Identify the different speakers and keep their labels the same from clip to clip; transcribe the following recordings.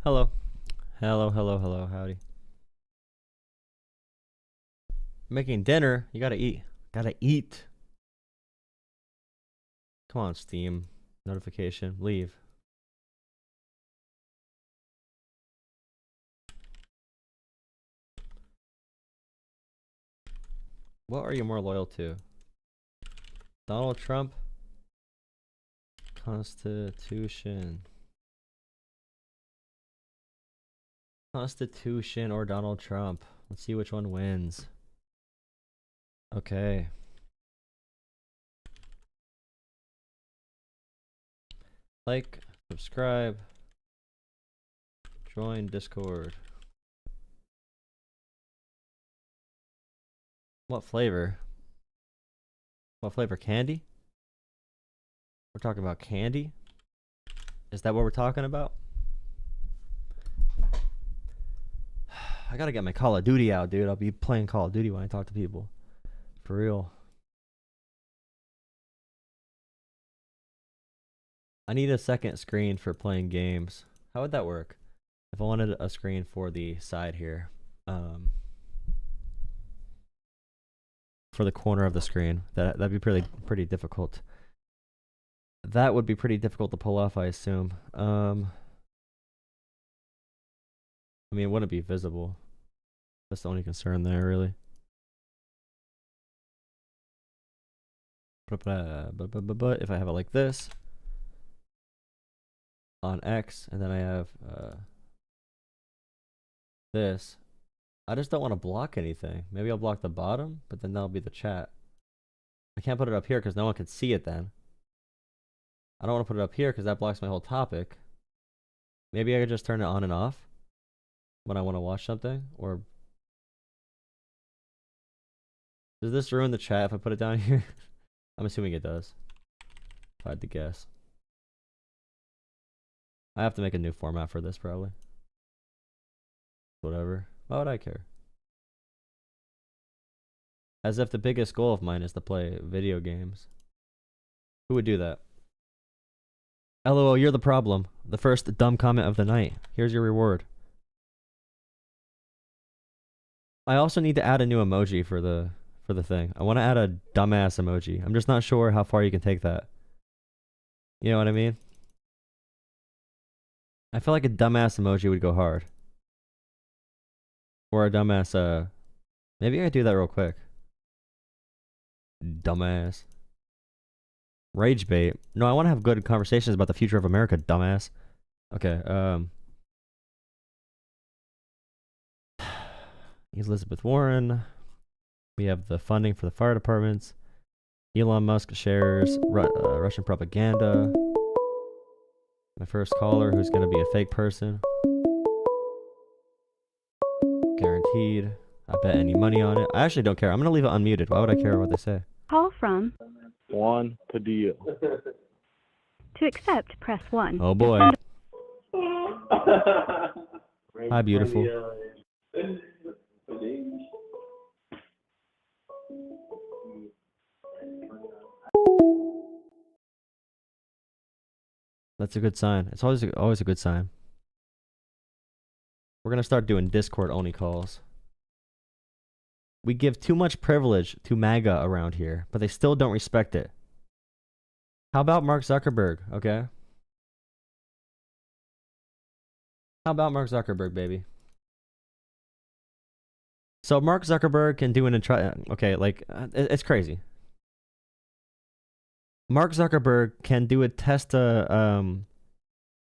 Speaker 1: Hello. Hello, howdy. Making dinner. You gotta eat. Gotta eat. Come on, Steam. Notification. Leave. What are you more loyal to? Donald Trump? Constitution. Constitution or Donald Trump? Let's see which one wins. Okay. Like, subscribe, join Discord. What flavor? What flavor? Candy? We're talking about candy? Is that what we're talking about? I gotta get my Call of Duty out, dude. I'll be playing Call of Duty when I talk to people. For real. I need a second screen for playing games. How would that work? If I wanted a screen for the side here. For the corner of the screen. That'd be pretty difficult. That would be pretty difficult to pull off, I assume. I mean, it wouldn't be visible. That's the only concern there, really. But if I have it like this on X, and then I have this, I just don't want to block anything. Maybe I'll block the bottom, but then that'll be the chat. I can't put it up here because no one can see it then. I don't want to put it up here because that blocks my whole topic. Maybe I could just turn it on and off when I want to watch something, or does this ruin the chat if I put it down here? I'm assuming it does, if I had to guess. I have to make a new format for this, probably. Whatever. Why would I care? As if the biggest goal of mine is to play video games. Who would do that? LOL, you're the problem. The first dumb comment of the night. Here's your reward. I also need to add a new emoji for the thing. I want to add a dumbass emoji. I'm just not sure how far you can take that. You know what I mean? I feel like a dumbass emoji would go hard. Or a dumbass, maybe I could do that real quick. Dumbass. Rage bait. No, I want to have good conversations about the future of America, dumbass. Okay, Elizabeth Warren. We have the funding for the fire departments. Elon Musk shares Russian propaganda. My first caller, who's going to be a fake person. Guaranteed. I bet any money on it. I actually don't care. I'm going to leave it unmuted. Why would I care what they say?
Speaker 2: Call from
Speaker 3: Juan Padilla.
Speaker 2: To accept, press 1.
Speaker 1: Oh boy. Hi, beautiful. That's a good sign. It's always a good sign. We're gonna start doing Discord only calls. We give too much privilege to MAGA around here, but they still don't respect it. How about Mark Zuckerberg, okay? How about Mark Zuckerberg, baby? So Mark Zuckerberg can do okay, like, it's crazy. Mark Zuckerberg can do a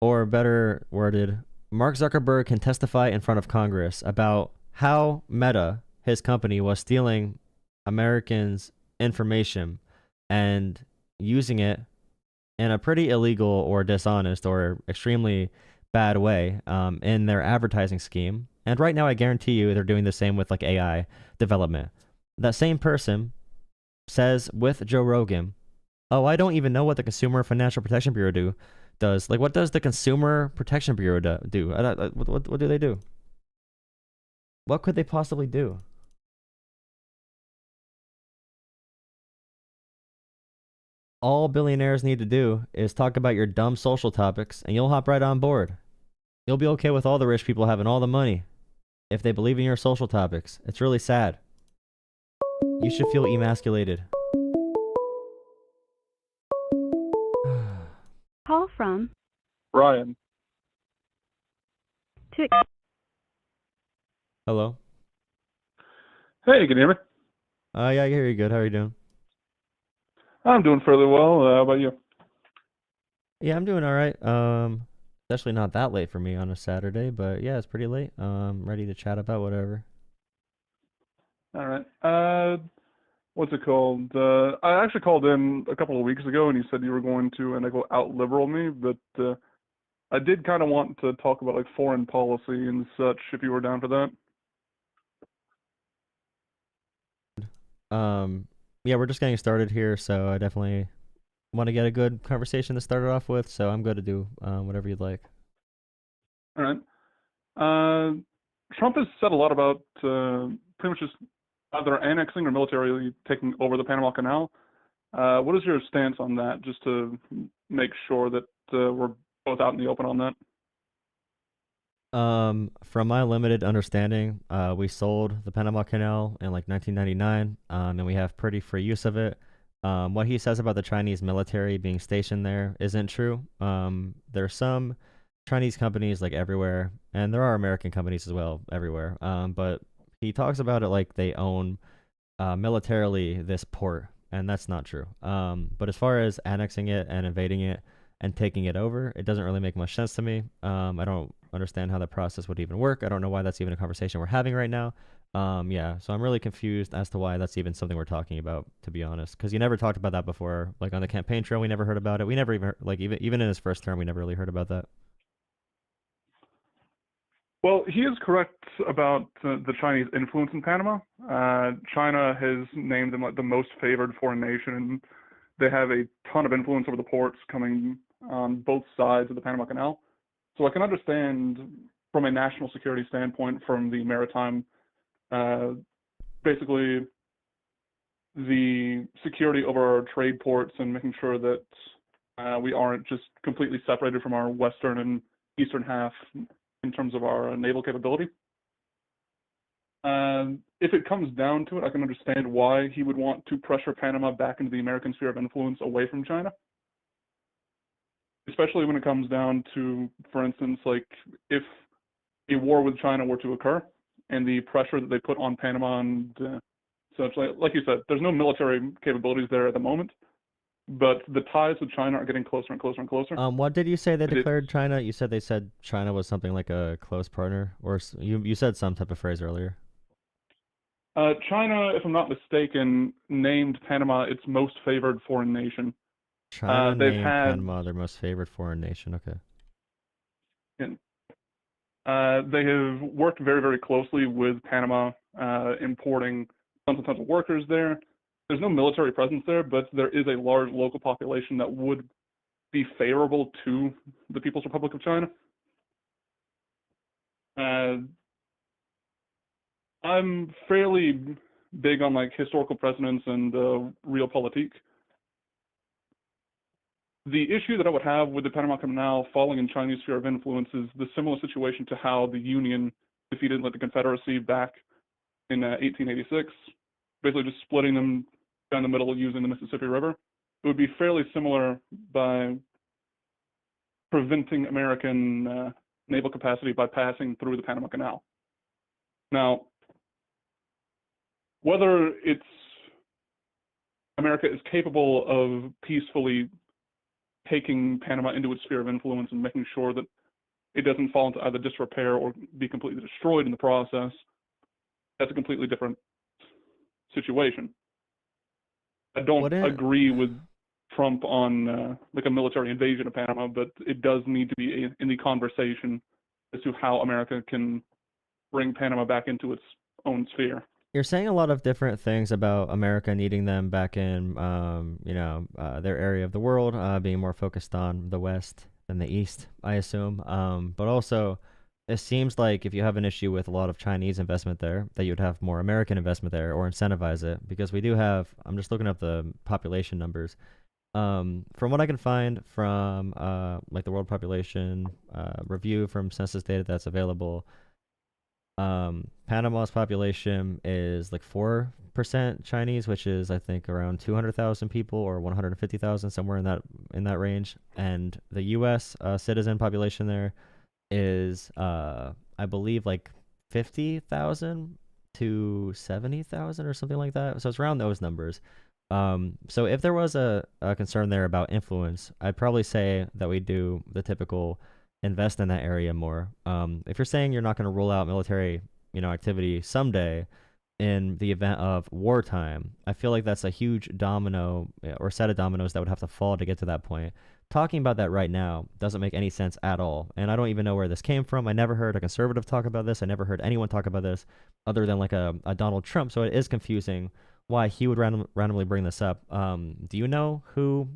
Speaker 1: or better worded, Mark Zuckerberg can testify in front of Congress about how Meta, his company, was stealing Americans' information and using it in a pretty illegal or dishonest or extremely bad way in their advertising scheme. And right now, I guarantee you they're doing the same with like AI development. That same person says with Joe Rogan, oh, I don't even know what the Consumer Financial Protection Bureau does. Like, what does the Consumer Protection Bureau do? What do they do? What could they possibly do? All billionaires need to do is talk about your dumb social topics, and you'll hop right on board. You'll be okay with all the rich people having all the money if they believe in your social topics. It's really sad. You should feel emasculated.
Speaker 2: Call from
Speaker 3: Ryan.
Speaker 2: to
Speaker 1: Hello?
Speaker 3: Hey, can you hear me?
Speaker 1: Yeah, I hear you good. How are you doing?
Speaker 3: I'm doing fairly well. How about you?
Speaker 1: Yeah, I'm doing all right. Especially not that late for me on a Saturday, but yeah, it's pretty late. Ready to chat about whatever.
Speaker 3: All right. What's it called? I actually called in a couple of weeks ago, and you said you were going to, and I go out liberal me, but I did kind of want to talk about like foreign policy and such. If you were down for that.
Speaker 1: Um, yeah, we're just getting started here, so I definitely want to get a good conversation to start it off with. So I'm good to do whatever you'd like.
Speaker 3: All right. Uh, Trump has said a lot about pretty much just either annexing or militarily taking over the Panama Canal. What is your stance on that, just to make sure that we're both out in the open on that?
Speaker 1: From my limited understanding, we sold the Panama Canal in like 1999, and we have pretty free use of it. What he says about the Chinese military being stationed there isn't true. There's some Chinese companies like everywhere, and there are American companies as well everywhere. But he talks about it like they own militarily this port, and that's not true. But as far as annexing it and invading it and taking it over, it doesn't really make much sense to me. I don't understand how that process would even work. I don't know why that's even a conversation we're having right now. Yeah, so I'm really confused as to why that's even something we're talking about, to be honest, because you never talked about that before. Like on the campaign trail, we never heard about it. We never even like even in his first term, we never really heard about that.
Speaker 3: Well, he is correct about the Chinese influence in Panama. China has named them like the most favored foreign nation, and they have a ton of influence over the ports coming on both sides of the Panama Canal. So I can understand from a national security standpoint, from the maritime, uh, basically the security over our trade ports and making sure that we aren't just completely separated from our western and eastern half in terms of our naval capability. If it comes down to it, I can understand why he would want to pressure Panama back into the American sphere of influence away from China, especially when it comes down to, for instance, like if a war with China were to occur and the pressure that they put on Panama and such, like you said, there's no military capabilities there at the moment, but the ties with China are getting closer and closer and closer.
Speaker 1: What did you say they
Speaker 3: But it's
Speaker 1: declared China? You said they said China was something like a close partner, or you said some type of phrase earlier.
Speaker 3: China, if I'm not mistaken, named Panama its most favored foreign nation.
Speaker 1: China
Speaker 3: They've
Speaker 1: named
Speaker 3: had,
Speaker 1: Panama their most favored foreign nation. Okay.
Speaker 3: they have worked very, very closely with Panama, importing tons and tons of workers there. There's no military presence there, but there is a large local population that would be favorable to the People's Republic of China. Uh, I'm fairly big on like historical precedents and realpolitik. The issue that I would have with the Panama Canal falling in Chinese sphere of influence is the similar situation to how the Union defeated like the Confederacy back in 1886, basically just splitting them down the middle using the Mississippi River. It would be fairly similar by preventing American naval capacity by passing through the Panama Canal. Now, whether it's America is capable of peacefully taking Panama into its sphere of influence and making sure that it doesn't fall into either disrepair or be completely destroyed in the process, that's a completely different situation. I don't agree with Trump on like a military invasion of Panama, but it does need to be in the conversation as to how America can bring Panama back into its own sphere.
Speaker 1: You're saying a lot of different things about America needing them back in, their area of the world, being more focused on the West than the East, I assume. But also, it seems like if you have an issue with a lot of Chinese investment there, that you'd have more American investment there or incentivize it, because we do have, I'm just looking up the population numbers. From what I can find from like the world population review from census data that's available, Panama's population is like 4% Chinese, which is I think around 200,000 people or 150,000, somewhere in that range. And the U.S. Citizen population there is I believe like 50,000 to 70,000 or something like that. So it's around those numbers. So if there was a concern there about influence, I'd probably say that we do the typical invest in that area more. If you're saying you're not going to rule out military, activity someday in the event of wartime, I feel like that's a huge domino or set of dominoes that would have to fall to get to that point. Talking about that right now doesn't make any sense at all. And I don't even know where this came from. I never heard a conservative talk about this. I never heard anyone talk about this other than like a Donald Trump. So it is confusing why he would randomly bring this up. Do you know who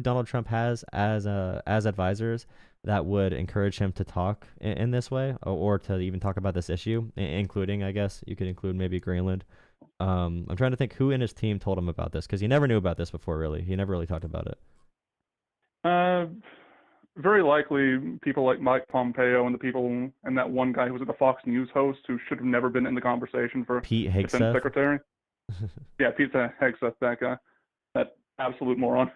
Speaker 1: Donald Trump has as advisors that would encourage him to talk in this way or to even talk about this issue, including, I guess you could include maybe Greenland. I'm trying to think who in his team told him about this because he never knew about this before. Really, he never really talked about it.
Speaker 3: Very likely people like Mike Pompeo and the people and that one guy who was at the Fox News host who should have never been in the conversation for
Speaker 1: Pete
Speaker 3: defense
Speaker 1: Hegseth.
Speaker 3: secretary. Yeah, Pete Hegseth, that guy, that absolute moron.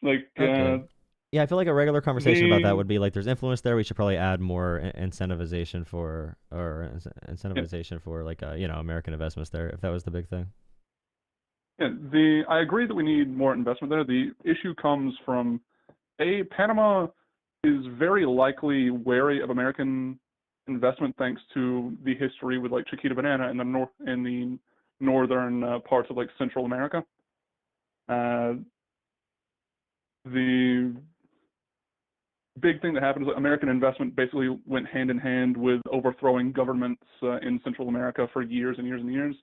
Speaker 3: Like,
Speaker 1: Okay. Yeah, I feel like a regular conversation about that would be like, there's influence there. We should probably add more incentivization for like American investments there. If that was the big thing.
Speaker 3: Yeah, I agree that we need more investment there. The issue comes from Panama is very likely wary of American investment thanks to the history with like Chiquita Banana in the northern parts of like Central America. The big thing that happened is that American investment basically went hand in hand with overthrowing governments in Central America for years and years and years.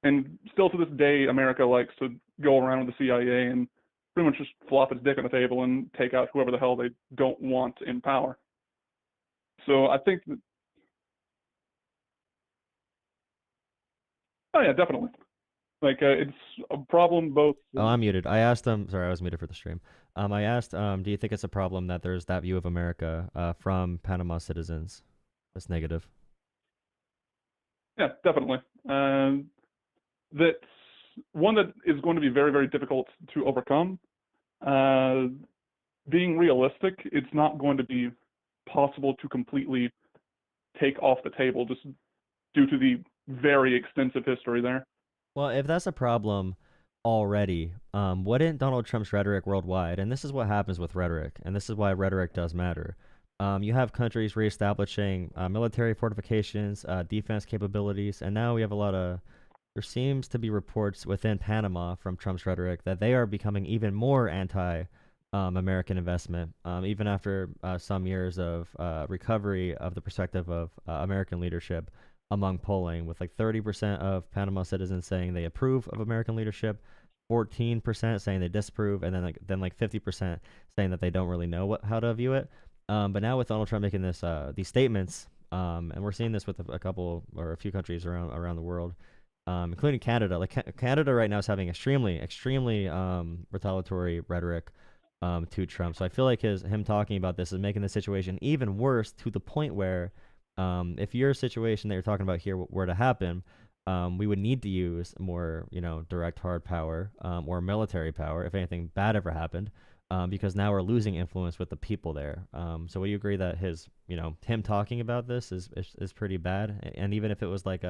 Speaker 3: And still to this day, America likes to go around with the CIA and pretty much just flop its dick on the table and take out whoever the hell they don't want in power. So I think that, oh yeah, definitely. Like it's a problem both.
Speaker 1: Oh, I'm muted. I asked him. Sorry, I was muted for the stream. I asked, do you think it's a problem that there's that view of America from Panama citizens? That's negative.
Speaker 3: Yeah, definitely. That's one that is going to be very, very difficult to overcome. Being realistic, it's not going to be possible to completely take off the table just due to the very extensive history there.
Speaker 1: Well, if that's a problem already, wouldn't Donald Trump's rhetoric worldwide, and this is what happens with rhetoric, and this is why rhetoric does matter. You have countries reestablishing military fortifications, defense capabilities, and now we have there seems to be reports within Panama from Trump's rhetoric that they are becoming even more anti-American investment, even after some years of recovery of the perspective of American leadership among polling, with like 30% of Panama citizens saying they approve of American leadership, 14% saying they disapprove, and then like 50% saying that they don't really know how to view it. But now with Donald Trump making these statements, and we're seeing this with a couple or a few countries around the world, including Canada. Like Canada right now is having extremely retaliatory rhetoric to Trump. So I feel like him talking about this is making the situation even worse, to the point where if your situation that you're talking about here were to happen, we would need to use more, direct hard power or military power if anything bad ever happened, because now we're losing influence with the people there. So would you agree that him talking about this is pretty bad? And even if it was like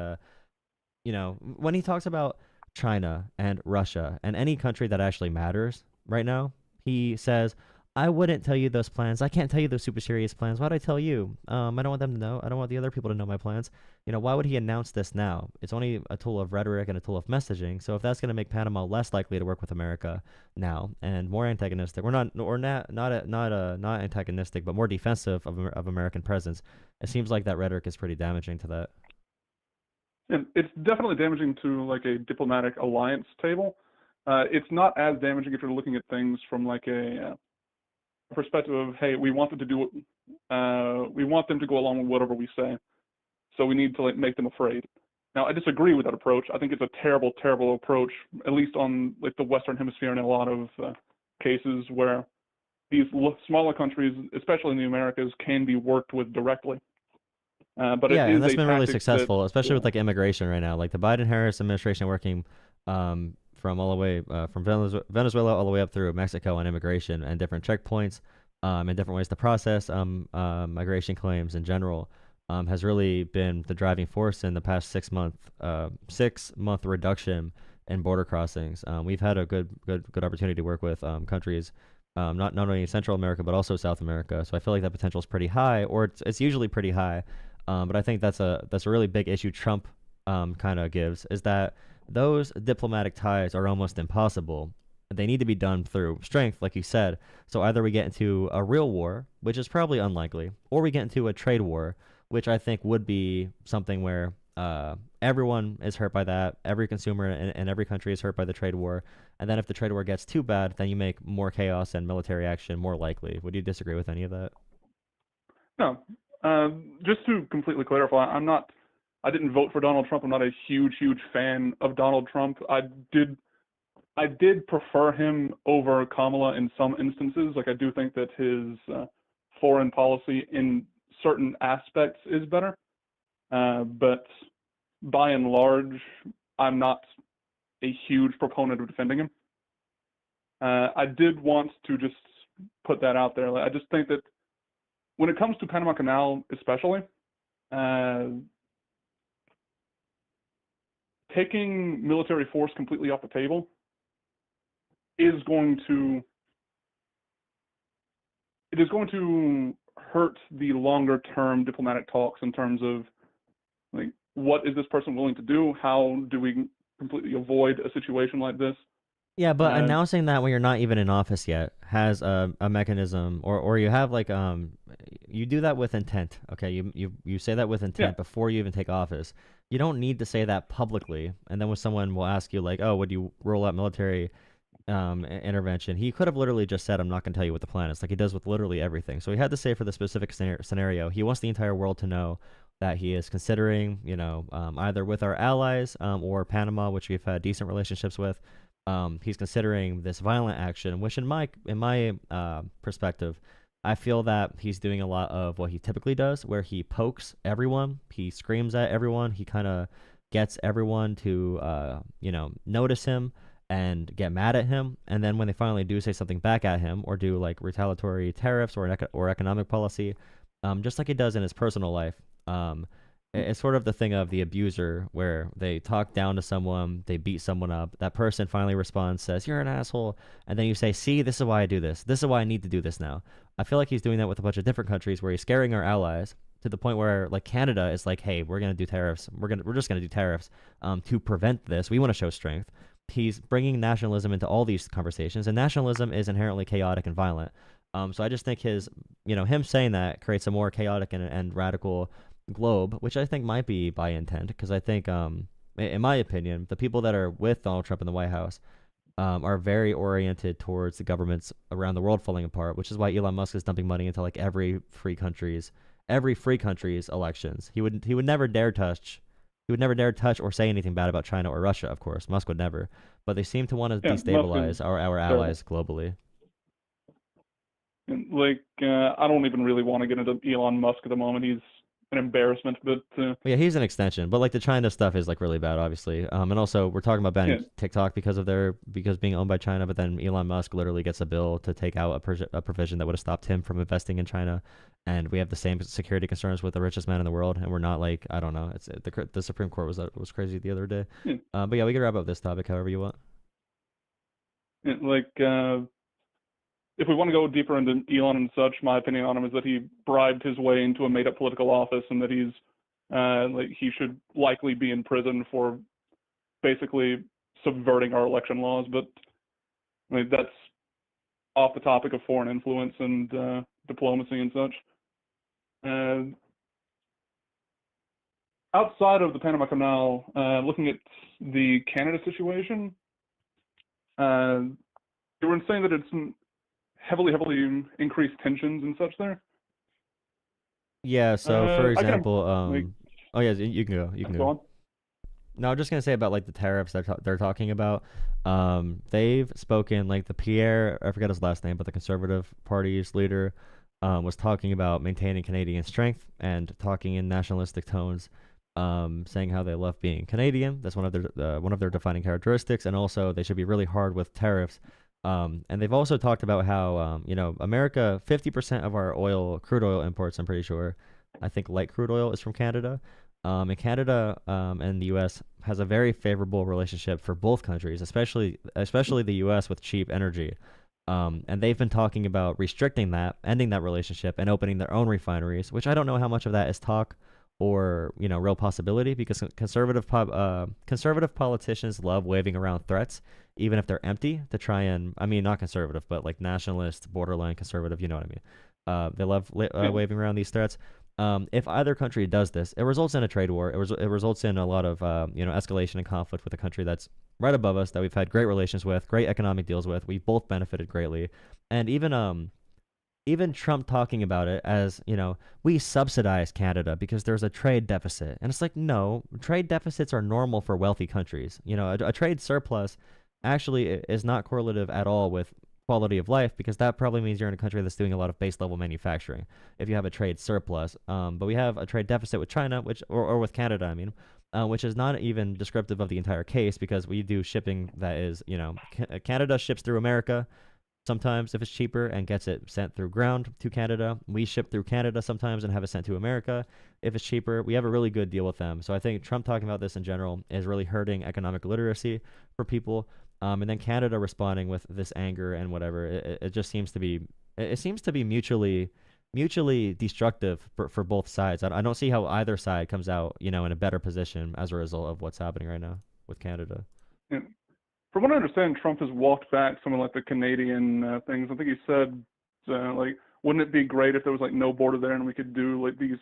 Speaker 1: when he talks about China and Russia and any country that actually matters right now, he says, I wouldn't tell you those plans. I can't tell you those super serious plans. Why'd I tell you? I don't want them to know. I don't want the other people to know my plans. Why would he announce this now? It's only a tool of rhetoric and a tool of messaging. So if that's going to make Panama less likely to work with America now and more antagonistic, not antagonistic, but more defensive of American presence, it seems like that rhetoric is pretty damaging to that.
Speaker 3: And it's definitely damaging to like a diplomatic alliance table. It's not as damaging if you're looking at things from like a perspective of, hey, we want them to do we want them to go along with whatever we say, so we need to like make them afraid. Now, I disagree with that approach. I think it's a terrible, terrible approach, at least on like the Western Hemisphere in a lot of cases where these smaller countries, especially in the Americas, can be worked with directly. But it
Speaker 1: Yeah, and
Speaker 3: is
Speaker 1: that's
Speaker 3: a
Speaker 1: been really
Speaker 3: tactic that,
Speaker 1: successful, especially with like immigration right now. Like the Biden-Harris administration working from all the way from Venezuela all the way up through Mexico on immigration and different checkpoints and different ways to process migration claims in general has really been the driving force in the past 6 month reduction in border crossings. We've had a good opportunity to work with countries. Not only in Central America but also South America, so I feel like that potential is pretty high, or it's usually pretty high. But I think that's a really big issue Trump kind of gives, is that those diplomatic ties are almost impossible. They need to be done through strength, like you said. So either we get into a real war, which is probably unlikely, or we get into a trade war, which I think would be something where everyone is hurt by that. Every consumer in every country is hurt by the trade war. And then if the trade war gets too bad, then you make more chaos and military action more likely. Would you disagree with any of that?
Speaker 3: No. Just to completely clarify, I didn't vote for Donald Trump. I'm not a huge fan of Donald Trump. I did prefer him over Kamala in some instances. Like I do think that his foreign policy in certain aspects is better. But by and large, I'm not a huge proponent of defending him. I did want to just put that out there. I just think that when it comes to Panama Canal, especially, taking military force completely off the table is going to hurt the longer term diplomatic talks in terms of like what is this person willing to do? How do we completely avoid a situation like this?
Speaker 1: Yeah, but announcing that when you're not even in office yet has a mechanism, or you have like you do that with intent. Okay, you say that with intent before you even take office. You don't need to say that publicly, and then when someone will ask you like, "Oh, would you roll out military intervention?" He could have literally just said, "I'm not going to tell you what the plan is," like he does with literally everything. So he had to say for the specific scenario. He wants the entire world to know that he is considering, either with our allies or Panama, which we've had decent relationships with. He's considering this violent action, which in my perspective, I feel that he's doing a lot of what he typically does, where he pokes everyone, he screams at everyone, he kind of gets everyone to notice him and get mad at him, and then when they finally do say something back at him or do like retaliatory tariffs or economic policy, just like he does in his personal life. It's sort of the thing of the abuser where they talk down to someone, they beat someone up. That person finally responds, says, "You're an asshole." And then you say, "See, this is why I do this. This is why I need to do this now." I feel like he's doing that with a bunch of different countries where he's scaring our allies to the point where like Canada is like, "Hey, we're going to do tariffs. We're just going to do tariffs to prevent this. We want to show strength." He's bringing nationalism into all these conversations, and nationalism is inherently chaotic and violent. So I just think him saying that creates a more chaotic and radical globe, which I think might be by intent, because I think, in my opinion, the people that are with Donald Trump in the White House are very oriented towards the governments around the world falling apart, which is why Elon Musk is dumping money into like every free country's elections. He would never dare touch. He would never dare touch or say anything bad about China or Russia, of course. Musk would never. But they seem to want to destabilize our allies globally.
Speaker 3: Like, I don't even really want to get into Elon Musk at the moment. He's an embarrassment, but
Speaker 1: yeah, he's an extension. But like the China stuff is like really bad, obviously. And also we're talking about banning TikTok because being owned by China. But then Elon Musk literally gets a bill to take out a provision that would have stopped him from investing in China. And we have the same security concerns with the richest man in the world, and we're not like, I don't know. It's the Supreme Court was crazy the other day. But yeah, we can wrap up this topic however you want.
Speaker 3: Like, if we want to go deeper into Elon and such, my opinion on him is that he bribed his way into a made-up political office, and that he should likely be in prison for basically subverting our election laws. But I mean, that's off the topic of foreign influence and diplomacy and such. Outside of the Panama Canal, looking at the Canada situation, you were saying that it's heavily increased tensions and such there.
Speaker 1: Yeah. So for example, oh yeah, you can go.
Speaker 3: Go on.
Speaker 1: No, I'm just gonna say about like the tariffs they're talking about. They've spoken like the Pierre, I forget his last name, but the Conservative Party's leader, was talking about maintaining Canadian strength and talking in nationalistic tones, saying how they love being Canadian. That's one of their defining characteristics, and also they should be really hard with tariffs. And they've also talked about how America, 50% of our crude oil imports, I'm pretty sure, I think light crude oil is from Canada. And Canada and the U.S. has a very favorable relationship for both countries, especially the U.S. with cheap energy. And they've been talking about restricting that, ending that relationship, and opening their own refineries, which I don't know how much of that is talk or real possibility, because conservative politicians love waving around threats, even if they're empty, to try and, I mean, not conservative, but like nationalist, borderline conservative, you know what I mean? They love waving around these threats. If either country does this, it results in a trade war. It results in a lot of escalation and conflict with a country that's right above us, that we've had great relations with, great economic deals with. We both benefited greatly, and even Trump talking about it as we subsidize Canada because there's a trade deficit, and it's like, no, trade deficits are normal for wealthy countries. A trade surplus actually is not correlative at all with quality of life, because that probably means you're in a country that's doing a lot of base level manufacturing if you have a trade surplus. But we have a trade deficit with China, or with Canada, I mean, which is not even descriptive of the entire case, because we do shipping that is, Canada ships through America sometimes if it's cheaper and gets it sent through ground to Canada. We ship through Canada sometimes and have it sent to America if it's cheaper. We have a really good deal with them. So I think Trump talking about this in general is really hurting economic literacy for people. And then Canada responding with this anger and whatever, it just seems to be, mutually destructive for both sides. I don't see how either side comes out, in a better position as a result of what's happening right now with Canada.
Speaker 3: Yeah. From what I understand, Trump has walked back some of like the Canadian things. I think he said, like, wouldn't it be great if there was like no border there and we could do like these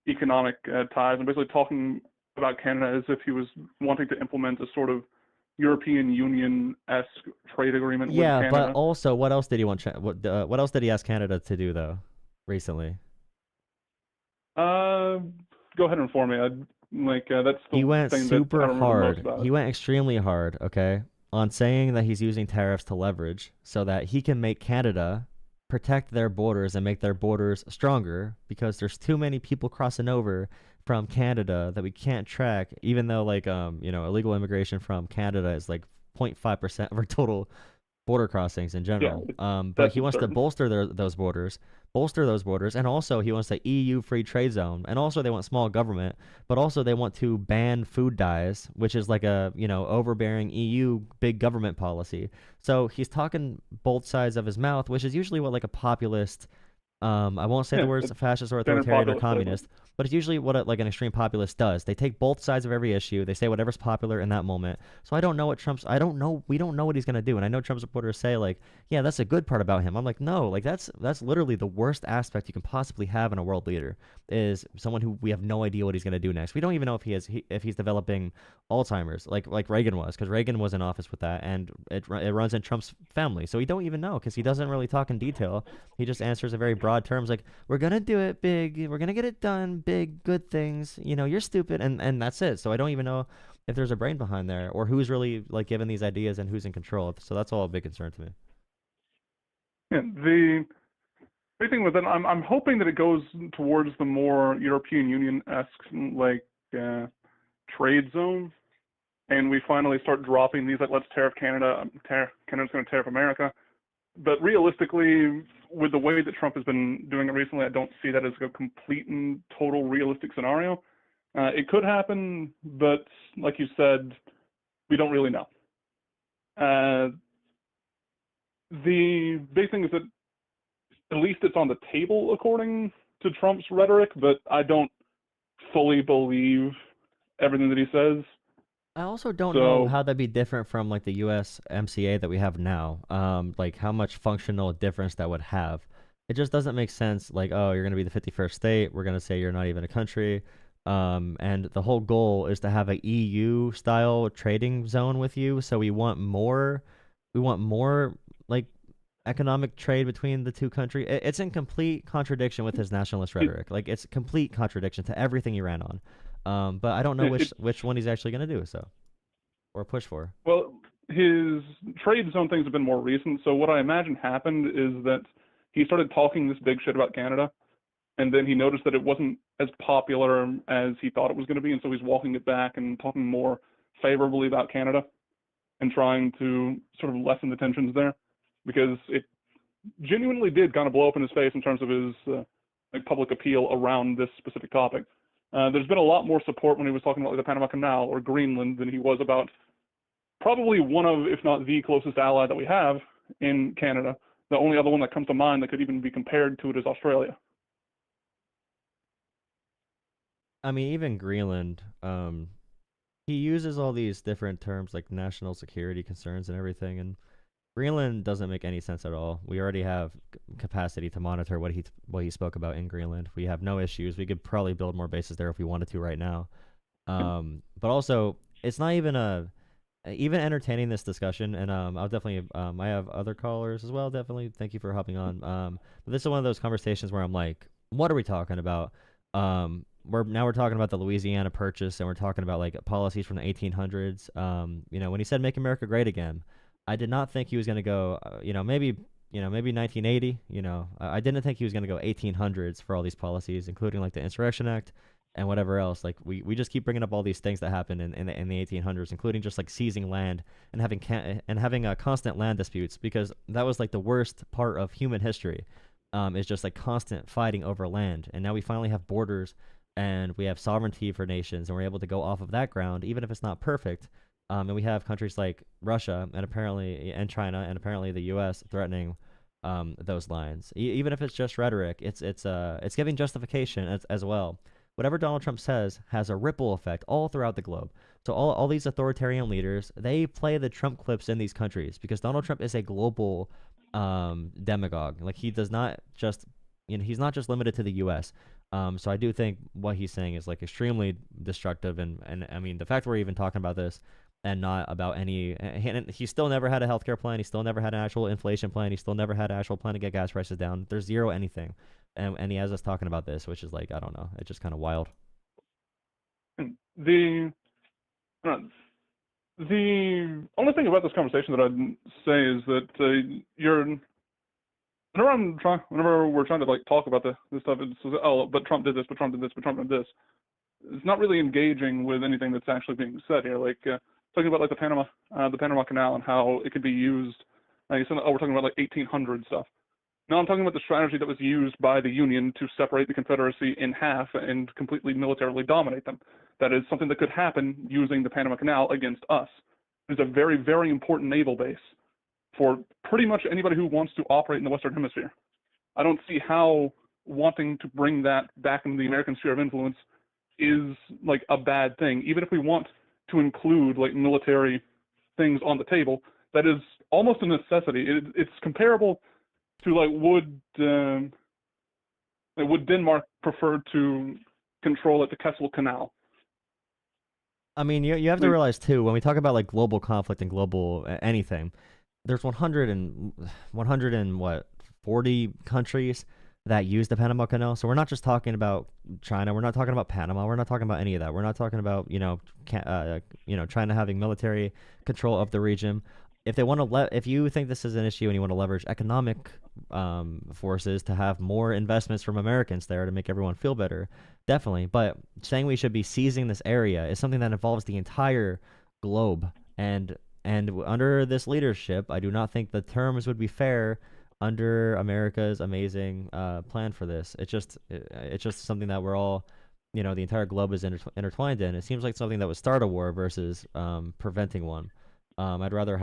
Speaker 3: economic ties, and basically talking about Canada as if he was wanting to implement a sort of European Union-esque trade agreement with Canada.
Speaker 1: Yeah, but also, what else did he want? What else did he ask Canada to do though, recently?
Speaker 3: Go ahead and inform me. That's the
Speaker 1: He went
Speaker 3: thing
Speaker 1: super
Speaker 3: that I don't remember most
Speaker 1: hard.
Speaker 3: about
Speaker 1: He
Speaker 3: it.
Speaker 1: went extremely hard, okay, on saying that he's using tariffs to leverage so that he can make Canada protect their borders and make their borders stronger, because there's too many people crossing over from Canada that we can't track, even though illegal immigration from Canada is like 0.5% of our total border crossings in general. But he wants to bolster those borders, and also he wants the EU free trade zone, and also they want small government, but also they want to ban food dyes, which is like a overbearing EU big government policy. So he's talking both sides of his mouth, which is usually what like a populist. I won't say the words fascist or authoritarian or communist, but it's usually what like an extreme populist does. They take both sides of every issue. They say whatever's popular in that moment. So I don't know what we don't know what he's going to do. And I know Trump supporters say like, yeah, that's a good part about him. I'm like, no, like that's literally the worst aspect you can possibly have in a world leader, is someone who we have no idea what he's going to do next. We don't even know if he's developing Alzheimer's like Reagan was, because Reagan was in office with that, and it runs in Trump's family. So we don't even know, because he doesn't really talk in detail. He just answers in very broad terms, like, we're going to do it big, we're going to get it done, big, good things, you're stupid, and that's it. So I don't even know if there's a brain behind there, or who's really like given these ideas and who's in control. So that's all a big concern to me.
Speaker 3: Yeah, the big thing with it, I'm hoping that it goes towards the more European Union-esque like trade zone, and we finally start dropping these like, let's tariff Canada, Canada's going to tariff America. But realistically, with the way that Trump has been doing it recently, I don't see that as a complete and total realistic scenario. It could happen, but like you said, we don't really know. The big thing is that at least it's on the table according to Trump's rhetoric, but I don't fully believe everything that he says.
Speaker 1: I also don't know how that'd be different from like the USMCA that we have now. Like how much functional difference that would have. It just doesn't make sense. Like, oh, you're gonna be the 51st state. We're gonna say you're not even a country. And the whole goal is to have a EU style trading zone with you. So we want more like economic trade between the two countries. It's in complete contradiction with his nationalist rhetoric. Like it's complete contradiction to everything he ran on. But I don't know
Speaker 3: It,
Speaker 1: which one he's actually going to do so or push for.
Speaker 3: well, his trade zone things have been more recent. So what I imagine happened is that he started talking this big shit about Canada, and then he noticed that it wasn't as popular as he thought it was going to be, and so he's walking it back and talking more favorably about Canada and trying to sort of lessen the tensions there, because it genuinely did kind of blow up in his face in terms of his like public appeal around this specific topic. There's been a lot more support when he was talking about like, the Panama Canal or Greenland than he was about probably one of, if not the closest ally that we have in Canada. The only other one that comes to mind that could even be compared to it is Australia.
Speaker 1: I mean, even Greenland, he uses all these different terms like national security concerns and everything, and Greenland doesn't make any sense at all. We already have capacity to monitor what he spoke about in Greenland. We have no issues. We could probably build more bases there if we wanted to right now. But also, it's not even entertaining this discussion, and I'll definitely I have other callers as well. Definitely, thank you for hopping on. But this is one of those conversations where I'm like, what are we talking about? We're talking about the Louisiana Purchase, and we're talking about like policies from the 1800s. When he said "Make America Great Again," I did not think he was going to go. Maybe 1980. I didn't think he was going to go 1800s for all these policies, including like the Insurrection Act and whatever else. Like we just keep bringing up all these things that happened in the 1800s, including just like seizing land and having constant land disputes, because that was like the worst part of human history. Is just like constant fighting over land, and now we finally have borders and we have sovereignty for nations, and we're able to go off of that ground, even if it's not perfect. And we have countries like Russia and China and apparently the U.S. threatening those lines. Even if it's just rhetoric, it's giving justification as well. Whatever Donald Trump says has a ripple effect all throughout the globe. So all these authoritarian leaders, they play the Trump clips in these countries because Donald Trump is a global demagogue. Like he does not just, he's not just limited to the U.S. So I do think what he's saying is like extremely destructive, and I mean the fact we're even talking about this and not about any. He still never had a healthcare plan. He still never had an actual inflation plan. He still never had an actual plan to get gas prices down. There's zero anything, and he has us talking about this, which is like I don't know. It's just kind of wild.
Speaker 3: The the only thing about this conversation that I'd say is that whenever we're trying to like talk about this stuff, it's but Trump did this, but Trump did this, but Trump did this. It's not really engaging with anything that's actually being said here. Like talking about like the Panama Canal and how it could be used. You said, we're talking about like 1800 stuff. No, I'm talking about the strategy that was used by the Union to separate the Confederacy in half and completely militarily dominate them. That is something that could happen using the Panama Canal against us. It's a very, very important naval base for pretty much anybody who wants to operate in the Western Hemisphere. I don't see how wanting to bring that back into the American sphere of influence is like a bad thing. Even if we want to include like military things on the table, that is almost a necessity. It's comparable to like would Denmark prefer to control the Kessel Canal?
Speaker 1: I mean, you have to realize too, when we talk about like global conflict and global anything, there's 100 and what 40 countries that use the Panama Canal. So we're not just talking about China. We're not talking about Panama. We're not talking about any of that. We're not talking about China having military control of the region. If they want to if you think this is an issue and you want to leverage economic forces to have more investments from Americans there to make everyone feel better, definitely. But saying we should be seizing this area is something that involves the entire globe, and under this leadership, I do not think the terms would be fair under America's amazing plan for this. It's just something that we're all, the entire globe is intertwined in. It seems like something that would start a war versus preventing one. I'd rather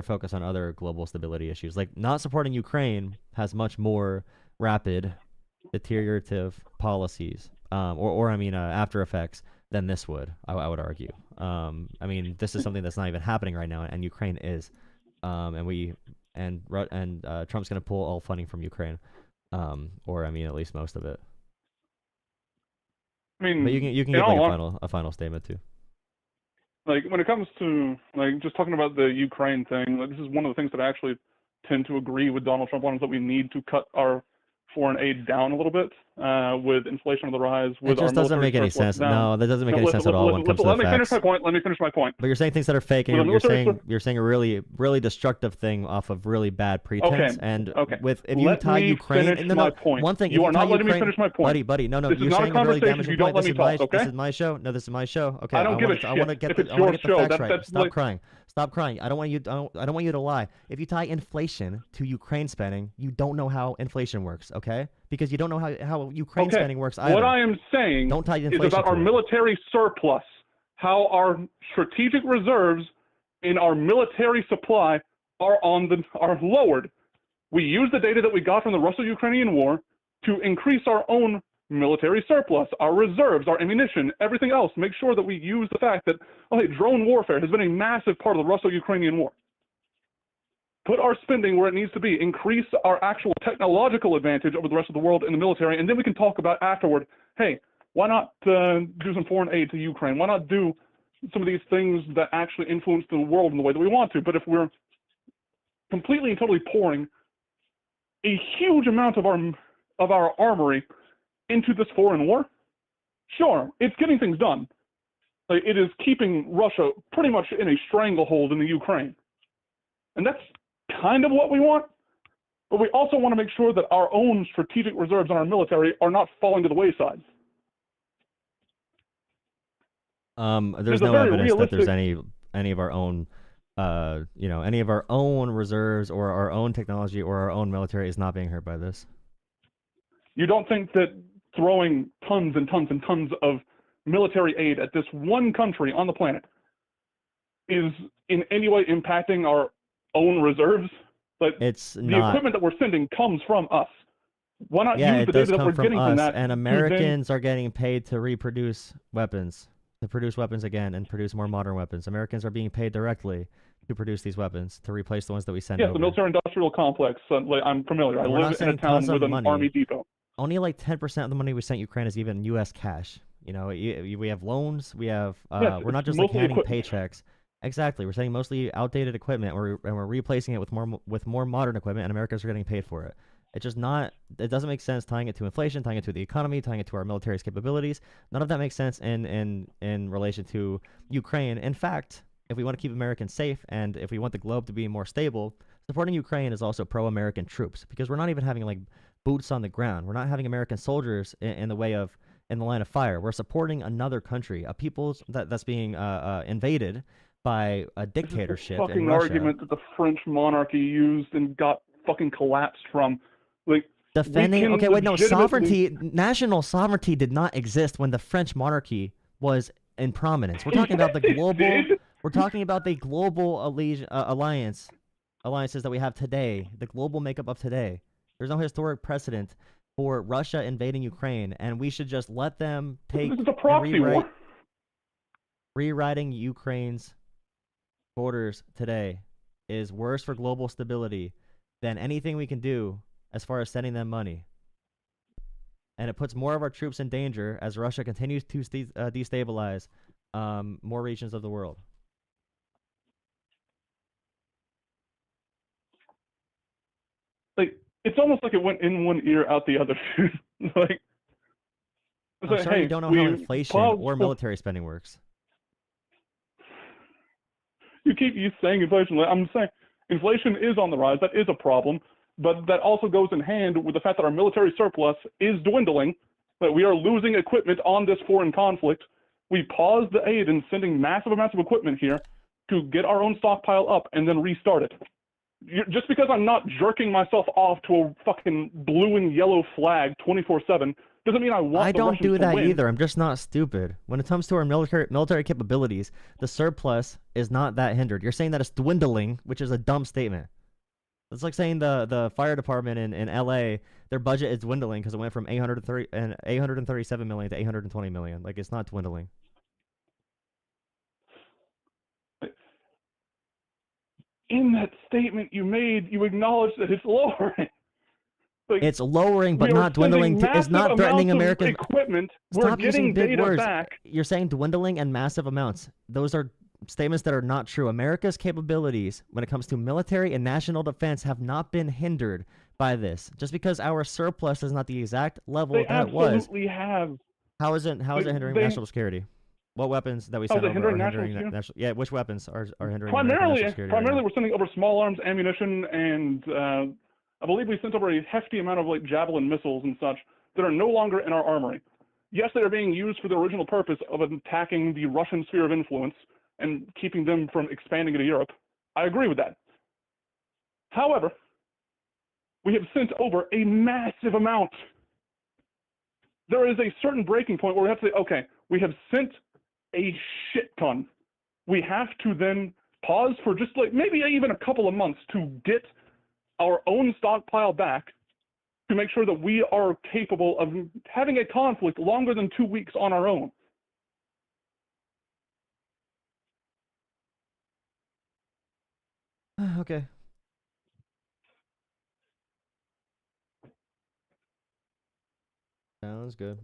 Speaker 1: focus on other global stability issues. Like not supporting Ukraine has much more rapid deteriorative policies, after effects than this would. I would argue. This is something that's not even happening right now, and Ukraine is, and Trump's going to pull all funding from Ukraine, at least most of it. But you can give like a final statement too.
Speaker 3: Like when it comes to like just talking about the Ukraine thing, like this is one of the things that I actually tend to agree with Donald Trump on, is that we need to cut our foreign aid down a little bit. with inflation on the rise, with
Speaker 1: it just
Speaker 3: our
Speaker 1: doesn't make any
Speaker 3: military
Speaker 1: sense.
Speaker 3: surplus down.
Speaker 1: No, that doesn't make
Speaker 3: No,
Speaker 1: any
Speaker 3: listen,
Speaker 1: sense at all
Speaker 3: listen,
Speaker 1: when it comes
Speaker 3: listen,
Speaker 1: to the
Speaker 3: let me finish
Speaker 1: facts.
Speaker 3: my point. Let me finish my point.
Speaker 1: But you're saying things that are fake, and
Speaker 3: With a
Speaker 1: you're saying a really destructive thing off of really bad pretense. And with if you tie Ukraine,
Speaker 3: my point.
Speaker 1: one thing
Speaker 3: You
Speaker 1: if
Speaker 3: are not letting me
Speaker 1: Ukraine,
Speaker 3: finish my point,
Speaker 1: buddy. No,
Speaker 3: this
Speaker 1: you're
Speaker 3: is not a
Speaker 1: saying a really
Speaker 3: conversation if
Speaker 1: damaging
Speaker 3: you don't
Speaker 1: point.
Speaker 3: let me talk. Okay,
Speaker 1: This is my show. No, this is my show. Okay,
Speaker 3: I don't give a
Speaker 1: I want to
Speaker 3: shit
Speaker 1: get
Speaker 3: if
Speaker 1: the
Speaker 3: it's your
Speaker 1: facts
Speaker 3: show.
Speaker 1: right. Stop crying. Stop crying. I don't want you to lie. If you tie inflation to Ukraine spending, you don't know how inflation works. Okay, because you don't know how Ukraine spending works either.
Speaker 3: What I am saying
Speaker 1: don't tie inflation
Speaker 3: is about our military surplus, how our strategic reserves in our military supply are lowered. We use the data that we got from the Russo-Ukrainian war to increase our own military surplus, our reserves, our ammunition, everything else. Make sure that we use the fact that drone warfare has been a massive part of the Russo-Ukrainian war. Put our spending where it needs to be, increase our actual technological advantage over the rest of the world in the military, and then we can talk about afterward, hey, why not do some foreign aid to Ukraine? Why not do some of these things that actually influence the world in the way that we want to? But if we're completely and totally pouring a huge amount of our armory into this foreign war, sure, it's getting things done. It is keeping Russia pretty much in a stranglehold in the Ukraine. And that's kind of what we want. But we also want to make sure that our own strategic reserves in our military are not falling to the wayside.
Speaker 1: There's no evidence that there's any of our own any of our own reserves or our own technology or our own military is not being hurt by this.
Speaker 3: You don't think that throwing tons and tons and tons of military aid at this one country on the planet is in any way impacting our own reserves? But
Speaker 1: it's
Speaker 3: the
Speaker 1: not.
Speaker 3: Equipment that we're sending comes from us. Why not
Speaker 1: use
Speaker 3: the data that we're getting from that?
Speaker 1: And Americans are getting paid to reproduce weapons, to produce weapons again and produce more modern weapons. Americans are being paid directly to produce these weapons, to replace the ones that we send over.
Speaker 3: Yes, the military-industrial complex. I'm familiar. I live in a town with an army depot.
Speaker 1: Only like 10% of the money we sent Ukraine is even U.S. cash. We have loans. We have. We're not just handing paychecks. Exactly. We're sending mostly outdated equipment, and we're replacing it with more modern equipment, and Americans are getting paid for it. It's just not. It doesn't make sense tying it to inflation, tying it to the economy, tying it to our military's capabilities. None of that makes sense in relation to Ukraine. In fact, if we want to keep Americans safe and if we want the globe to be more stable, supporting Ukraine is also pro-American troops, because we're not even having boots on the ground. We're not having American soldiers in the line of fire. We're supporting another country, a people that's being invaded by a dictatorship.
Speaker 3: This is the fucking argument that the French monarchy used and got fucking collapsed from.
Speaker 1: Defending. Okay, wait, no. National sovereignty did not exist when the French monarchy was in prominence. We're talking about the global. We're talking about the global alliances that we have today. The global makeup of today. There's no historic precedent for Russia invading Ukraine, and we should just let them take.
Speaker 3: This is a proxy war.
Speaker 1: Rewriting Ukraine's borders today is worse for global stability than anything we can do as far as sending them money. And it puts more of our troops in danger as Russia continues to destabilize more regions of the world.
Speaker 3: It's almost like it went in one ear, out the other.
Speaker 1: I'm sorry you don't know how inflation or military spending works.
Speaker 3: You keep saying inflation. I'm saying inflation is on the rise. That is a problem. But that also goes in hand with the fact that our military surplus is dwindling, that we are losing equipment on this foreign conflict. We paused the aid in sending massive amounts of equipment here to get our own stockpile up and then restart it. Just because I'm not jerking myself off to a fucking blue and yellow flag 24/7 doesn't mean I want.
Speaker 1: I don't do that either. I'm just not stupid. When it comes to our military capabilities, the surplus is not that hindered. You're saying that it's dwindling, which is a dumb statement. It's like saying the fire department in LA, their budget is dwindling because it went from 837 million to 820 million. It's not dwindling.
Speaker 3: In that statement you made, you acknowledged that it's lowering.
Speaker 1: It's lowering, but not dwindling. It's not threatening American
Speaker 3: equipment.
Speaker 1: Stop
Speaker 3: We're getting
Speaker 1: using big
Speaker 3: data
Speaker 1: words.
Speaker 3: back.
Speaker 1: You're saying dwindling and massive amounts. Those are statements that are not true. America's capabilities when it comes to military and national defense have not been hindered by this. Just because our surplus is not the exact level
Speaker 3: They
Speaker 1: that it was.
Speaker 3: absolutely have.
Speaker 1: How is it hindering national security? What weapons that we sent over are hindering national? Yeah, which weapons are hindering national security?
Speaker 3: Primarily, we're sending over small arms, ammunition, and I believe we sent over a hefty amount of like Javelin missiles and such that are no longer in our armory. Yes, they are being used for the original purpose of attacking the Russian sphere of influence and keeping them from expanding into Europe. I agree with that. However, we have sent over a massive amount. There is a certain breaking point where we have to say, okay, we have sent a shit ton. We have to then pause for just like maybe even a couple of months to get our own stockpile back to make sure that we are capable of having a conflict longer than 2 weeks on our own.
Speaker 1: Okay. Sounds good.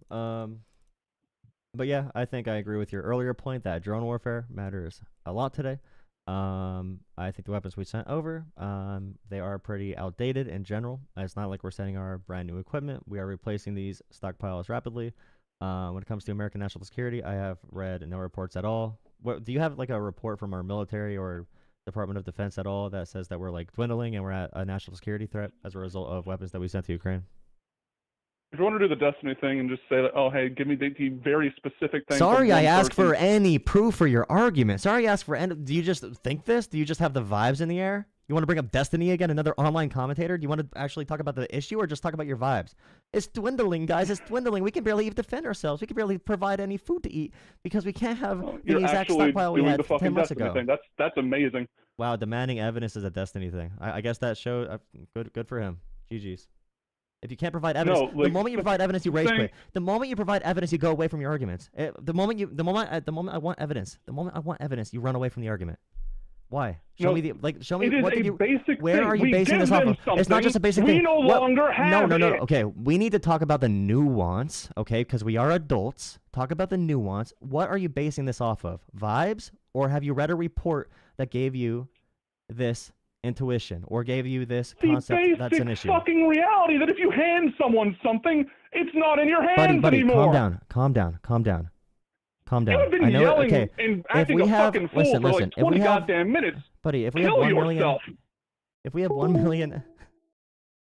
Speaker 1: But yeah, I think I agree with your earlier point that drone warfare matters a lot today. I think the weapons we sent over, they are pretty outdated in general. It's not like we're sending our brand new equipment. We are replacing these stockpiles rapidly. When it comes to American national security, I have read no reports at all. What do you have like a report from our military or Department of Defense at all that says that we're like dwindling and we're at a national security threat as a result of weapons that we sent to Ukraine?
Speaker 3: If you want to do the Destiny thing and just say that, oh, hey, give me the very specific thing.
Speaker 1: Sorry, I asked for any proof for your argument. Sorry, I asked for any. Do you just think this? Do you just have the vibes in the air? You want to bring up Destiny again, another online commentator? Do you want to actually talk about the issue or just talk about your vibes? It's dwindling, guys. It's dwindling. We can barely even defend ourselves. We can barely provide any food to eat because we can't have the exact stockpile we had 10 months ago.
Speaker 3: That's amazing.
Speaker 1: Wow, demanding evidence is a Destiny thing. I guess that showed good for him. GG's. If you can't provide evidence, the moment you provide evidence, you rage quit. The moment you provide evidence, you go away from your arguments. The moment I want evidence, you run away from the argument. Why? Show me Show me what did you. Where are you basing this off of? It's not just a basic thing.
Speaker 3: We no longer have
Speaker 1: No. Okay, we need to talk about the nuance. Okay, because we are adults. Talk about the nuance. What are you basing this off of? Vibes, or have you read a report that gave you this intuition or gave you this concept that's an issue?
Speaker 3: Fucking reality that if you hand someone something, it's not in your hands
Speaker 1: buddy,
Speaker 3: anymore.
Speaker 1: Calm down.
Speaker 3: You have been yelling and acting a fucking fool for like 20 goddamn minutes.
Speaker 1: Buddy, if we have 1 million, if we have 1 million,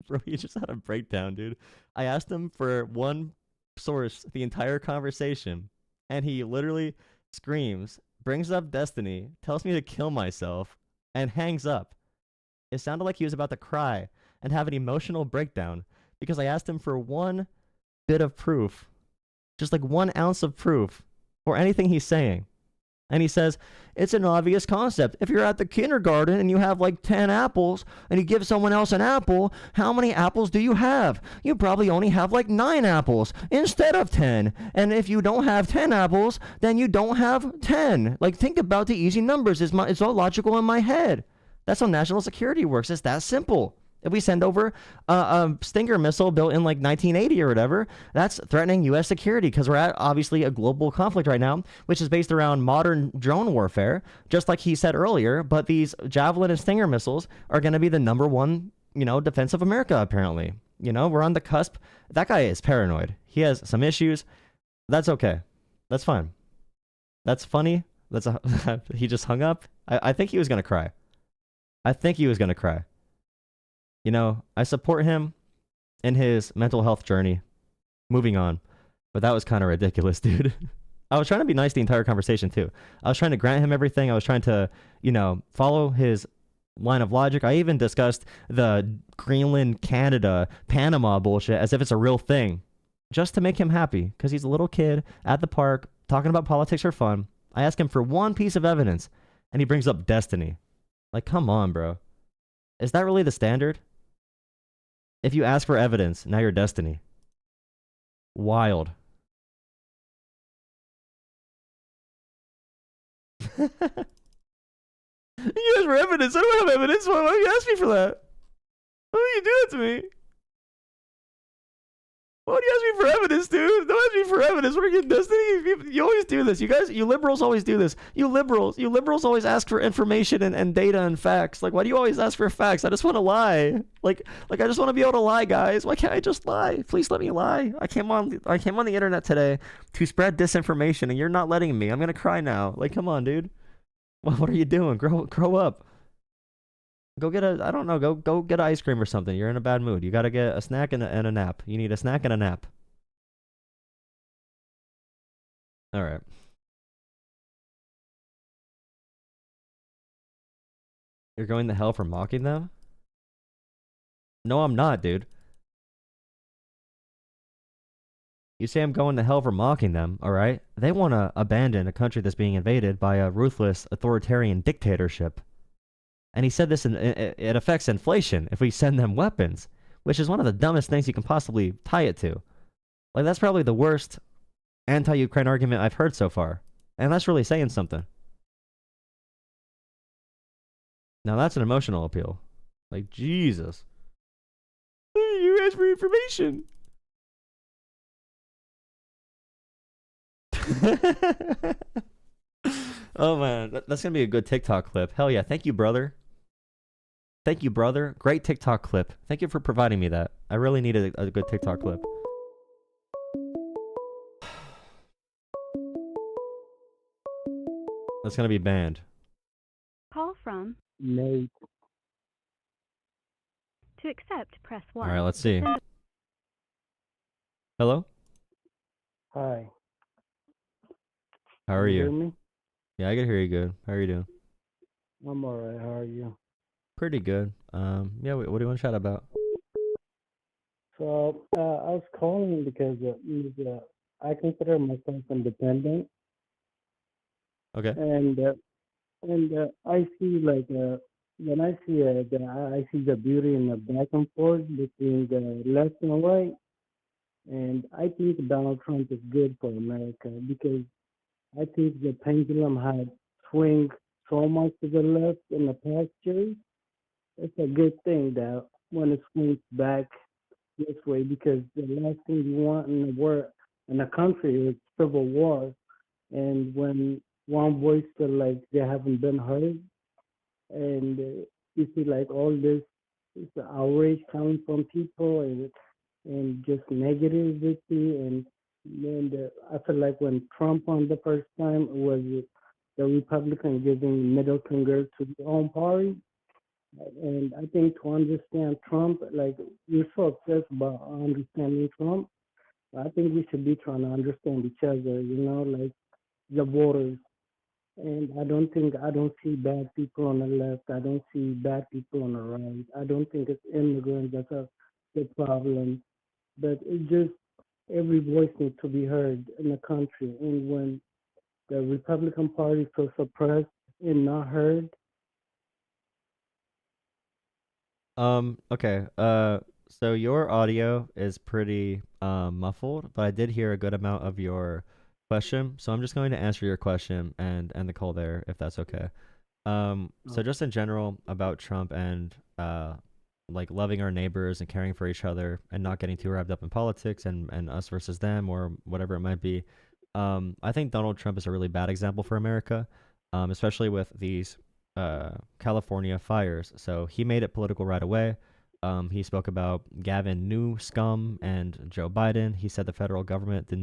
Speaker 1: bro, you just had a breakdown, dude. I asked him for one source the entire conversation, and he literally screams, brings up Destiny, tells me to kill myself, and hangs up. It sounded like he was about to cry and have an emotional breakdown because I asked him for one bit of proof, just like 1 ounce of proof for anything he's saying. And he says, it's an obvious concept. If you're at the kindergarten and you have like 10 apples and you give someone else an apple, how many apples do you have? You probably only have like 9 apples instead of 10. And if you don't have 10 apples, then you don't have 10. Like, think about the easy numbers. It's all logical in my head. That's how national security works. It's that simple. If we send over a Stinger missile built in like 1980 or whatever, that's threatening U.S. security because we're at obviously a global conflict right now, which is based around modern drone warfare, just like he said earlier. But these Javelin and Stinger missiles are going to be the #1, defense of America, apparently. We're on the cusp. That guy is paranoid. He has some issues. That's okay. That's fine. That's funny. He just hung up. I think he was going to cry. I support him in his mental health journey. Moving on. But that was kind of ridiculous, dude. I was trying to be nice the entire conversation, too. I was trying to grant him everything. I was trying to, follow his line of logic. I even discussed the Greenland, Canada, Panama bullshit as if it's a real thing. Just to make him happy. Because he's a little kid at the park talking about politics for fun. I asked him for one piece of evidence. And he brings up Destiny. Like, come on, bro. Is that really the standard? If you ask for evidence, now you're Destiny. Wild. You asked for evidence. I don't have evidence. Why do you ask me for that? Why do you do that to me? Why do you ask me for evidence, dude? Don't ask me for evidence. What are you, Destiny? You always do this. You guys, you liberals always do this. You liberals always ask for information and data and facts. Like, why do you always ask for facts? I just want to lie. Like I just want to be able to lie, guys. Why can't I just lie? Please let me lie. I came on the internet today to spread disinformation, and you're not letting me. I'm gonna cry now. Like, come on, dude. What are you doing? Grow up. Go get I don't know, go get ice cream or something. You're in a bad mood. You gotta get a snack and a nap. You need a snack and a nap. All right. You're going to hell for mocking them? No, I'm not, dude. You say I'm going to hell for mocking them, all right? They want to abandon a country that's being invaded by a ruthless authoritarian dictatorship. And he said this, it affects inflation if we send them weapons, which is one of the dumbest things you can possibly tie it to. Like, that's probably the worst anti-Ukraine argument I've heard so far. And that's really saying something. Now, that's an emotional appeal. Like, Jesus. You asked for information. Oh, man. That's going to be a good TikTok clip. Hell yeah. Thank you, brother. Thank you, brother. Great TikTok clip. Thank you for providing me that. I really needed a good TikTok clip. That's going to be banned.
Speaker 2: Call from
Speaker 4: Nate.
Speaker 2: To accept, press 1.
Speaker 1: All right, let's see. Hello?
Speaker 4: Hi.
Speaker 1: How are
Speaker 4: Can you
Speaker 1: you?
Speaker 4: hear me?
Speaker 1: Yeah, I can hear you good. How are you doing?
Speaker 4: I'm alright. How are you?
Speaker 1: Pretty good. Yeah, what do you want to chat about?
Speaker 4: So, I was calling because I consider myself independent,
Speaker 1: Okay.
Speaker 4: and I see when I see I see the beauty in the back and forth between the left and right, and I think Donald Trump is good for America because I think the pendulum had swung so much to the left in the past years. It's a good thing that when it swings back this way because the last thing you want in the world in a country is civil war. And when one voice feel like they haven't been heard, and you see like all this outrage coming from people and just negativity and I feel like when Trump won the first time it was the Republican giving middle finger to their own party. And I think to understand Trump, like we're so obsessed about understanding Trump, I think we should be trying to understand each other, like the voters. And I don't see bad people on the left. I don't see bad people on the right. I don't think it's immigrants that's the problem. But it just every voice needs to be heard in the country. And when the Republican Party feels suppressed and not heard,
Speaker 1: Okay. So your audio is pretty muffled, but I did hear a good amount of your question. So I'm just going to answer your question and end the call there, if that's okay. So just in general about Trump and like loving our neighbors and caring for each other and not getting too wrapped up in politics and us versus them or whatever it might be. I think Donald Trump is a really bad example for America, especially with these California fires. So he made it political right away. He spoke about Gavin Newsom and Joe Biden. He said the federal government did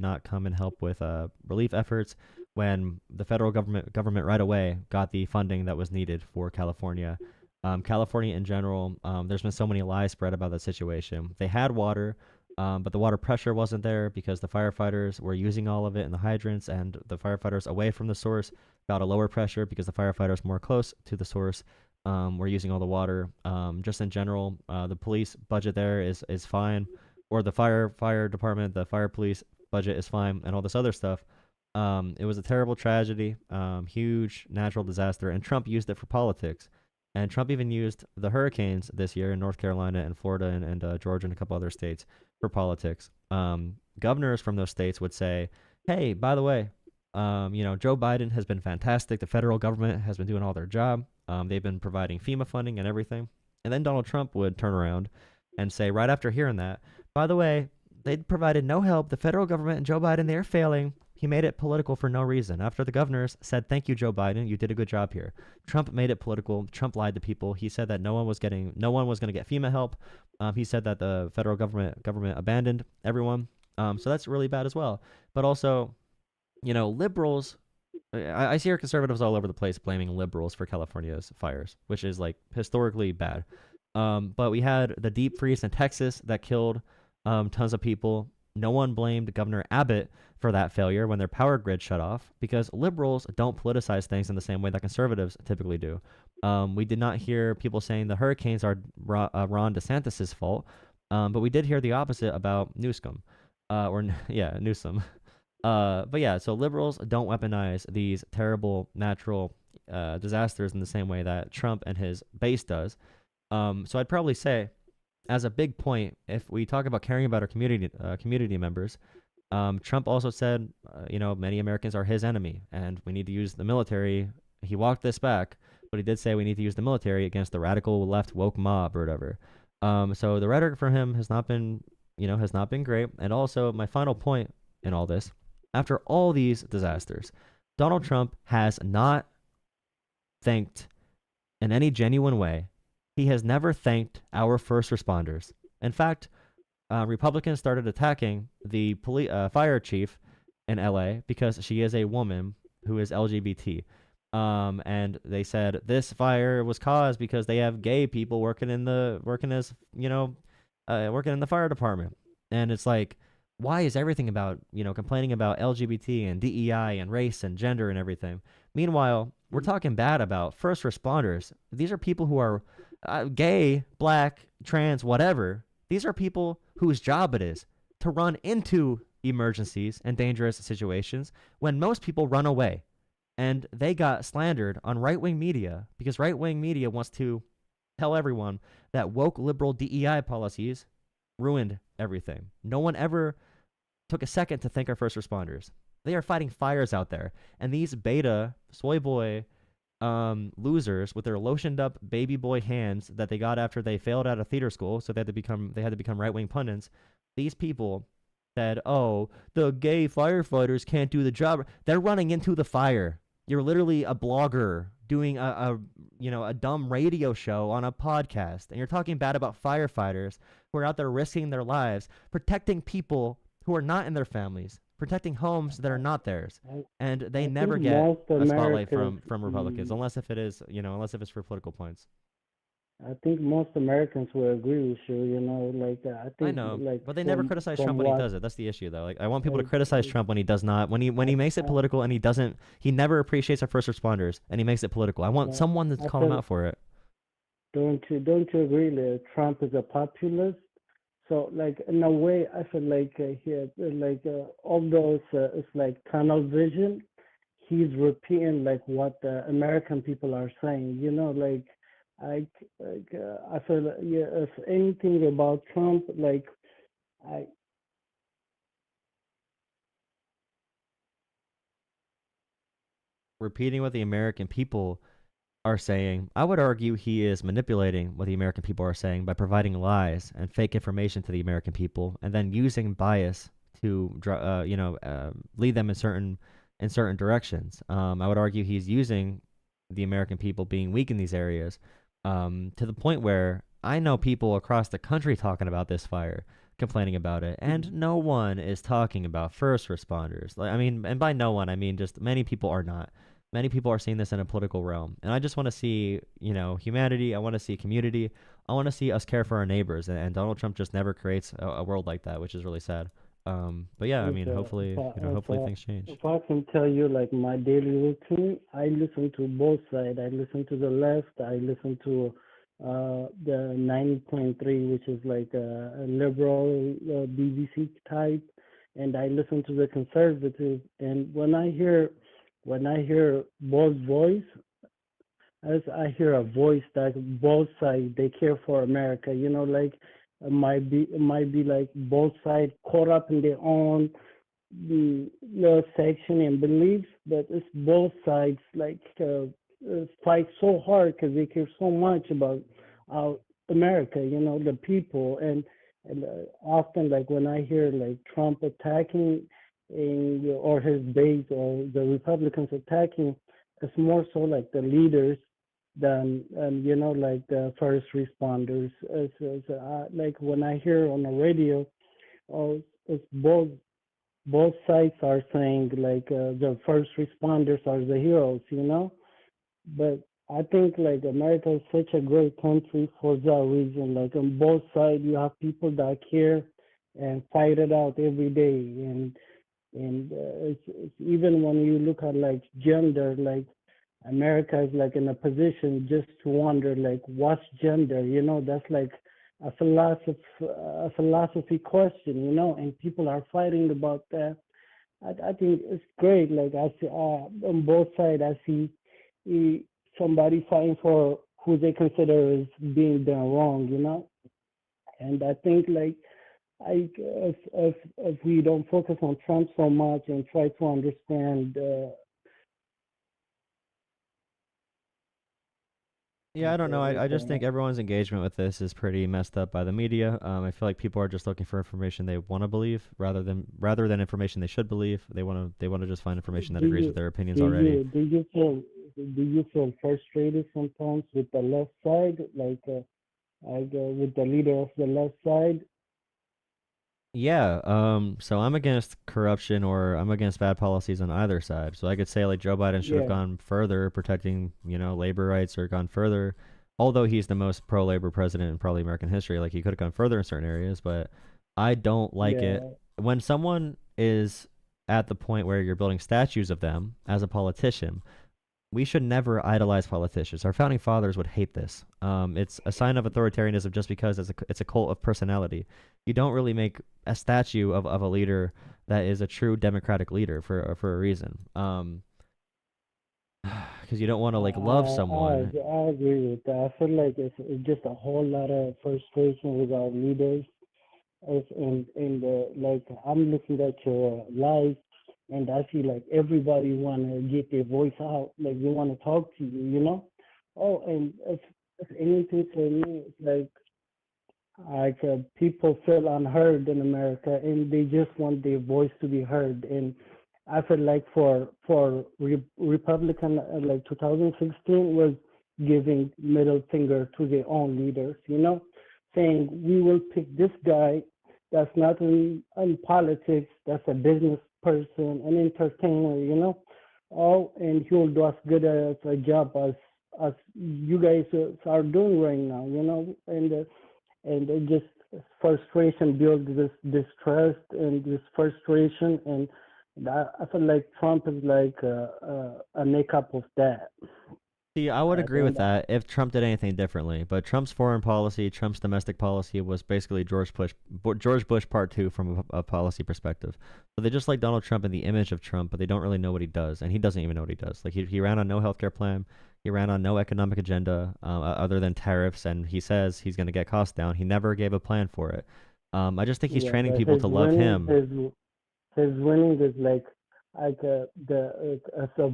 Speaker 1: not come and help with relief efforts when the federal government right away got the funding that was needed for California. California in general, there's been so many lies spread about that situation. They had water, but the water pressure wasn't there because the firefighters were using all of it in the hydrants, and the firefighters away from the source got a lower pressure because the firefighters more close to the source were using all the water. Just in general, the police budget there is fine, or the fire department, the fire police budget is fine, and all this other stuff. It was a terrible tragedy, huge natural disaster, and Trump used it for politics. And Trump even used the hurricanes this year in North Carolina and Florida and Georgia and a couple other states for politics. Governors from those states would say, hey, by the way, Joe Biden has been fantastic. The federal government has been doing all their job. They've been providing FEMA funding and everything. And then Donald Trump would turn around and say, right after hearing that, by the way, They provided no help. The federal government and Joe Biden, they're failing. He made it political for no reason. After the governors said, "Thank you, Joe Biden, you did a good job here," Trump made it political. Trump lied to people. He said that no one was going to get FEMA help. He said that the federal government abandoned everyone. So that's really bad as well. But also, liberals. I see our conservatives all over the place blaming liberals for California's fires, which is like historically bad. But we had the deep freeze in Texas that killed tons of people. No one blamed Governor Abbott for that failure when their power grid shut off, because liberals don't politicize things in the same way that conservatives typically do. We did not hear people saying the hurricanes are Ron DeSantis' fault, but we did hear the opposite about Newsom. Newsom. But yeah, so liberals don't weaponize these terrible natural disasters in the same way that Trump and his base does. So I'd probably say, as a big point, if we talk about caring about our community members, Trump also said, many Americans are his enemy, and we need to use the military. He walked this back, but he did say we need to use the military against the radical left woke mob or whatever. So the rhetoric from him has not been great. And also, my final point in all this, after all these disasters, Donald Trump has not thanked in any genuine way. He has never thanked our first responders. In fact, Republicans started attacking the fire chief in LA because she is a woman who is LGBT. And they said this fire was caused because they have gay people working in the fire department. And it's like, why is everything about, complaining about LGBT and DEI and race and gender and everything? Meanwhile, we're talking bad about first responders. These are people who are gay, black, trans, whatever. These are people whose job it is to run into emergencies and dangerous situations when most people run away. And they got slandered on right-wing media because right-wing media wants to tell everyone that woke liberal DEI policies ruined everything. No one ever took a second to thank our first responders. They are fighting fires out there. And these beta, soy boy losers with their lotioned up baby boy hands that they got after they failed out of theater school, so they had to become right-wing pundits. These people said, "Oh, the gay firefighters can't do the job." They're running into the fire. You're literally a blogger doing a dumb radio show on a podcast, and you're talking bad about firefighters who are out there risking their lives, protecting people who are not in their families, protecting homes that are not theirs, and they never get a spotlight from Republicans, unless if it's for political points.
Speaker 4: I think most Americans will agree with you. I think.
Speaker 1: I know, but they never criticize Trump when he does it. That's the issue, though. Like, I want people to criticize Trump when he does not. When he makes it political, and he doesn't. He never appreciates our first responders, and he makes it political. I want someone to call him out for it.
Speaker 4: Don't you agree that Trump is a populist? So, in a way, I feel like all those it's like tunnel vision. He's repeating what the American people are saying. I feel if anything about Trump,
Speaker 1: repeating what the American people are saying. I would argue he is manipulating what the American people are saying by providing lies and fake information to the American people, and then using bias to lead them in certain directions. I would argue he's using the American people being weak in these areas to the point where I know people across the country talking about this fire, complaining about it, and no one is talking about first responders. And by no one, I mean just many people are not. Many people are seeing this in a political realm, and I just want to see, humanity. I want to see community. I want to see us care for our neighbors, and Donald Trump just never creates a world like that, which is really sad. But yeah, hopefully things change.
Speaker 4: If I can tell you, my daily routine, I listen to both sides. I listen to the left. I listen to the 90.3, which is a liberal BBC type, and I listen to the conservative. And when I hear both voice, as I hear a voice that both sides they care for America. It might be both sides caught up in their own section and beliefs, but it's both sides fight so hard because they care so much about America, the people. And And often, like when I hear like Trump attacking or his base or the Republicans attacking, it's more so like the leaders than like the first responders. Like when I hear on the radio, it's both sides are saying like the first responders are the heroes, but I think like America is such a great country for that reason. Like on both sides, you have people that care and fight it out every day. And it's even when you look at like gender, like America is like in a position just to wonder like what's gender. That's like a philosophy question. And people are fighting about that. I think it's great. Like I see on both sides, I see eh, somebody fighting for who they consider as being done wrong. And I think like if we don't focus on Trump so much and try to understand,
Speaker 1: Yeah, I don't know. I just think
Speaker 4: like,
Speaker 1: everyone's engagement with this is pretty messed up by the media. I feel like people are just looking for information they want to believe rather than information they should believe. They want to just find information that
Speaker 4: do
Speaker 1: agrees
Speaker 4: you
Speaker 1: with their opinions
Speaker 4: do
Speaker 1: already.
Speaker 4: you do you feel do you feel frustrated sometimes with the left side, like with the leader of the left side?
Speaker 1: Yeah, so I'm against corruption or I'm against bad policies on either side. So I could say like Joe Biden should have
Speaker 4: Yeah,
Speaker 1: gone further protecting, labor rights or gone further. Although he's the most pro-labor president in probably American history, like he could have gone further in certain areas, but I don't like it
Speaker 4: yeah,
Speaker 1: when someone is at the point where you're building statues of them as a politician. We should never idolize politicians. Our founding fathers would hate this. It's a sign of authoritarianism just because it's a cult of personality. You don't really make a statue of a leader that is a true democratic leader for a reason. Because you don't want to like love someone.
Speaker 4: I agree with that. I feel like it's just a whole lot of frustration with our leaders. Like I'm looking at your life, and I see like everybody wanna get their voice out, like they wanna talk to you. Oh, and if anything for me, it's like people feel unheard in America, and they just want their voice to be heard. And I feel like for Republican like 2016 was giving middle finger to their own leaders, saying we will pick this guy that's not in politics, that's a business person, an entertainer, Oh, and he'll do as good a job as you guys are doing right now, and it just frustration builds this distrust and this frustration, and I feel like Trump is like a makeup of that.
Speaker 1: See, I would agree with
Speaker 4: And
Speaker 1: that if Trump did anything differently. But Trump's foreign policy, Trump's domestic policy was basically George Bush Part Two from a policy perspective. So they just like Donald Trump in the image of Trump, but they don't really know what he does, and he doesn't even know what he does. Like he ran on no healthcare plan, he ran on no economic agenda other than tariffs, and he says he's going to get costs down. He never gave a plan for it. I just think he's
Speaker 4: yeah,
Speaker 1: training
Speaker 4: but
Speaker 1: people
Speaker 4: his
Speaker 1: to love
Speaker 4: winning,
Speaker 1: him.
Speaker 4: his winning is like as a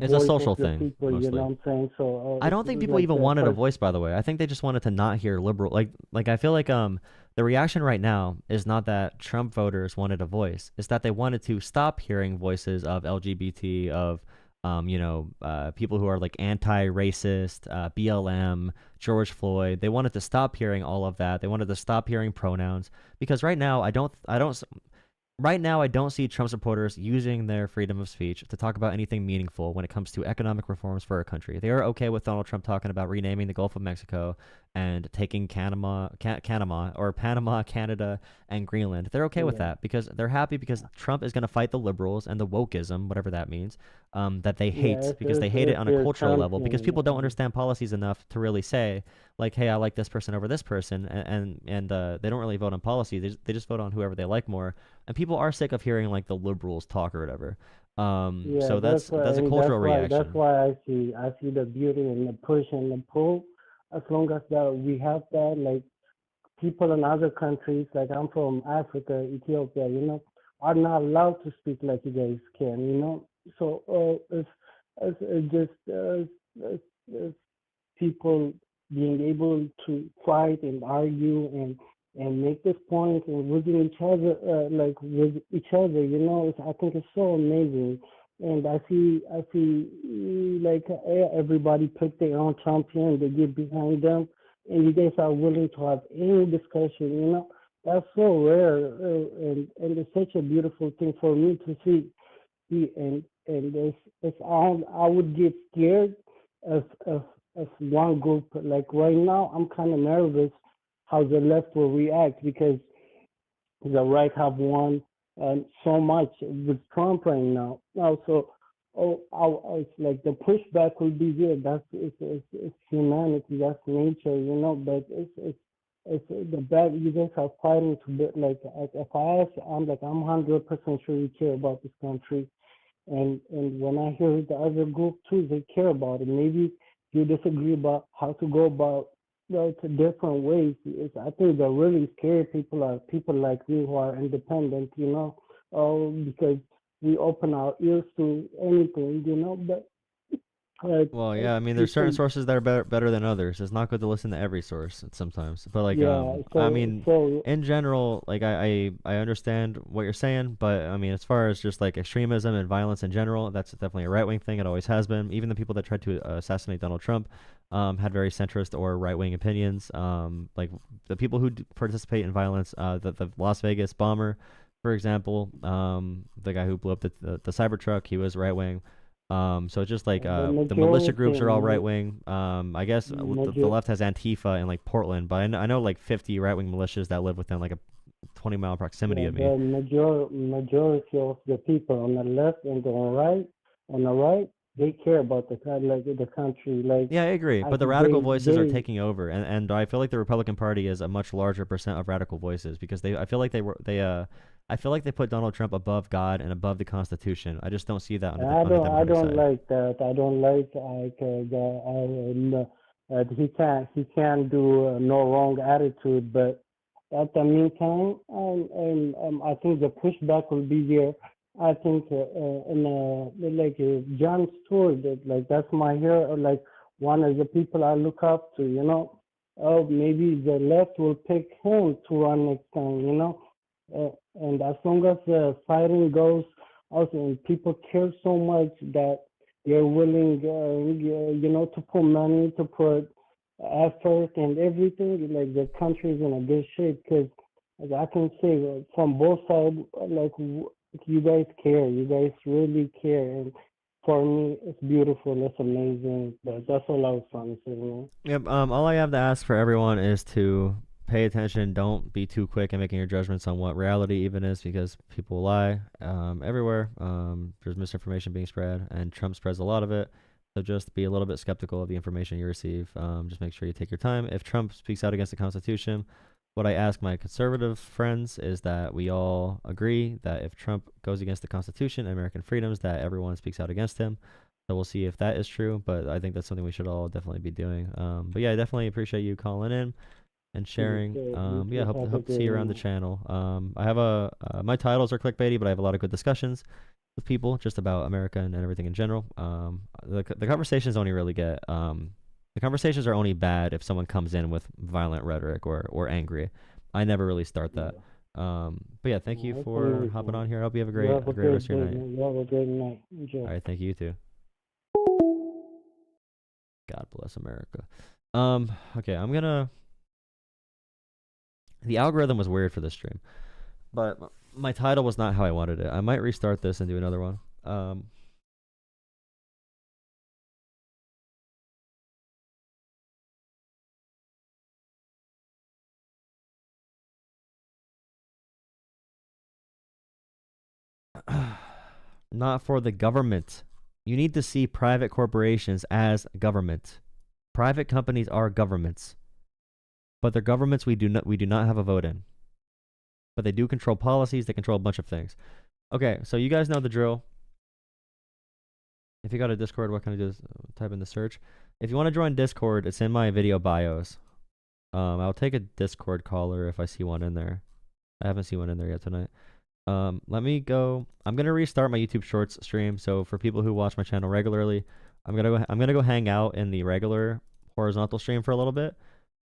Speaker 1: It's a
Speaker 4: voice of
Speaker 1: social
Speaker 4: the
Speaker 1: thing
Speaker 4: people. You know
Speaker 1: mostly.
Speaker 4: what I'm saying? So
Speaker 1: I
Speaker 4: it's
Speaker 1: don't think people
Speaker 4: like
Speaker 1: even
Speaker 4: the
Speaker 1: wanted a
Speaker 4: first.
Speaker 1: voice, by the way. I think they just wanted to not hear liberal like I feel like the reaction right now is not that Trump voters wanted a voice. It's that they wanted to stop hearing voices of LGBT, of people who are like anti-racist, BLM, George Floyd. They wanted to stop hearing all of that. They wanted to stop hearing pronouns because right now, I don't see Trump supporters using their freedom of speech to talk about anything meaningful when it comes to economic reforms for our country. They are okay with Donald Trump talking about renaming the Gulf of Mexico and taking Panama, Canada, and Greenland. They're okay with
Speaker 4: Yeah,
Speaker 1: that because they're happy because Trump is going to fight the liberals and the wokeism, whatever that means, that they
Speaker 4: yeah,
Speaker 1: hate
Speaker 4: it's
Speaker 1: because they
Speaker 4: it's,
Speaker 1: hate it
Speaker 4: it's
Speaker 1: on a
Speaker 4: their
Speaker 1: cultural level because people don't
Speaker 4: champion.
Speaker 1: understand policies enough to really say like, hey, I like this person over this person, and they don't really vote on policy. They just vote on whoever they like more, and people are sick of hearing like the liberals talk or whatever.
Speaker 4: Yeah,
Speaker 1: So that's a cultural
Speaker 4: that's
Speaker 1: reaction.
Speaker 4: why I see the beauty in the push and the pull. As long as that we have that, like people in other countries, like I'm from Africa, Ethiopia, are not allowed to speak like you guys can. So it's just it's people being able to fight and argue and and make this point and within each other, like with each other. I think it's so amazing. And I see, like everybody pick their own champion, they get behind them, and you guys are willing to have any discussion. That's so rare, and it's such a beautiful thing for me to see. And it's I would get scared if one group, like right now I'm kind of nervous how the left will react, because the right have won so much with Trump right now. Also, it's like the pushback will be there. It's humanity. That's nature. But it's the bad. You guys are fighting to be like. If I ask, I'm 100% sure you care about this country. And when I hear the other group too, they care about it. Maybe you disagree about how to go about, to different ways. I think the really scary people are people like me who are independent. Because we open our ears to anything. But
Speaker 1: Well, yeah, I mean,
Speaker 4: you
Speaker 1: there's certain
Speaker 4: can,
Speaker 1: sources that are better than others. It's not good to listen to every source sometimes. But like,
Speaker 4: yeah.
Speaker 1: I
Speaker 4: So
Speaker 1: mean,
Speaker 4: so
Speaker 1: in general, like I understand what you're saying, but I mean, as far as just like extremism and violence in general, that's definitely a right wing thing. It always has been. Even the people that tried to assassinate Donald Trump, had very centrist or right wing opinions. Like the people who participate in violence, the Las Vegas bomber, for example, the guy who blew up the Cybertruck, he was right wing. So it's just like
Speaker 4: the
Speaker 1: the militia groups are all right
Speaker 4: majority,
Speaker 1: wing. I guess the
Speaker 4: major,
Speaker 1: left has Antifa in like Portland, but I know like 50 right wing militias that live within like a 20-mile proximity
Speaker 4: yeah,
Speaker 1: of me.
Speaker 4: the majority of the people on the left and on the right, they care about like the country. Like
Speaker 1: Yeah, I agree.
Speaker 4: I
Speaker 1: But the radical voices are
Speaker 4: they
Speaker 1: taking over, and I feel like the Republican Party is a much larger percent of radical voices because I feel like I feel like they put Donald Trump above God and above the Constitution. I just don't see that
Speaker 4: And
Speaker 1: on the
Speaker 4: I
Speaker 1: Democratic
Speaker 4: don't
Speaker 1: side.
Speaker 4: like that. I don't like he can't do no wrong attitude. But at the meantime, I think the pushback will be there. I think like John Stewart, like that's my hero. Like one of the people I look up to. Oh, maybe the left will pick him to run next time. And as long as the fighting goes also, and people care so much that they're willing, to put money, to put effort and everything. Like the country is in a good shape because, I can say from both sides, like you guys care, you guys really care, and for me, it's beautiful, it's amazing. But that's all I was trying to say, man.
Speaker 1: Yep. All I have to ask for everyone is to pay attention. Don't be too quick in making your judgments on what reality even is, because people lie everywhere. There's misinformation being spread, and Trump spreads a lot of it. So just be a little bit skeptical of the information you receive. Just make sure you take your time. If Trump speaks out against the Constitution, what I ask my conservative friends is that we all agree that if Trump goes against the Constitution and American freedoms, that everyone speaks out against him. So we'll see if that is true, but I think that's something we should all definitely be doing. But yeah, I definitely appreciate you calling in and sharing.
Speaker 4: You
Speaker 1: Yeah,
Speaker 4: too.
Speaker 1: hope
Speaker 4: Have a
Speaker 1: hope to
Speaker 4: good
Speaker 1: see you around the
Speaker 4: one.
Speaker 1: channel. I have my titles are clickbaity, but I have a lot of good discussions with people just about America and everything in general. The conversations only really get the conversations are only bad if someone comes in with violent rhetoric or angry. I never really start that.
Speaker 4: Yeah,
Speaker 1: But yeah, thank you
Speaker 4: that's
Speaker 1: for hopping
Speaker 4: amazing.
Speaker 1: on here. I hope you have
Speaker 4: You have
Speaker 1: a
Speaker 4: a
Speaker 1: great rest
Speaker 4: good
Speaker 1: of your
Speaker 4: day,
Speaker 1: night.
Speaker 4: man. You have a good night.
Speaker 1: All
Speaker 4: Enjoy.
Speaker 1: right, thank you, you too. God bless America. Okay, I'm gonna. The algorithm was weird for this stream, but my title was not how I wanted it. I might restart this and do another one. Not for the government. You need to see private corporations as government. Private companies are governments, but they're governments we do not have a vote in. But they do control policies. They control a bunch of things. Okay, so you guys know the drill. If you got a Discord, what can I do? Type in the search. If you want to join Discord, it's in my video bios. I'll take a Discord caller if I see one in there. I haven't seen one in there yet tonight. Let me go. I'm gonna restart my YouTube Shorts stream. So for people who watch my channel regularly, I'm gonna go hang out in the regular horizontal stream for a little bit.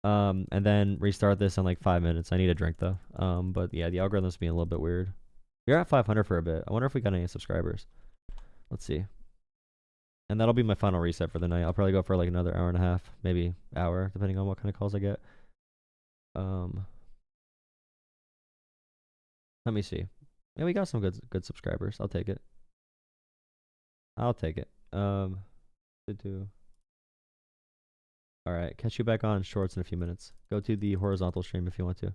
Speaker 1: And then restart this in like 5 minutes. I need a drink though. But yeah, the algorithm's being a little bit weird. We're at 500 for a bit. I wonder if we got any subscribers. Let's see. And that'll be my final reset for the night. I'll probably go for like another hour and a half, maybe hour, depending on what kind of calls I get. Let me see. Yeah, we got some good subscribers. I'll take it. I'll take it. All right, catch you back on shorts in a few minutes. Go to the horizontal stream if you want to.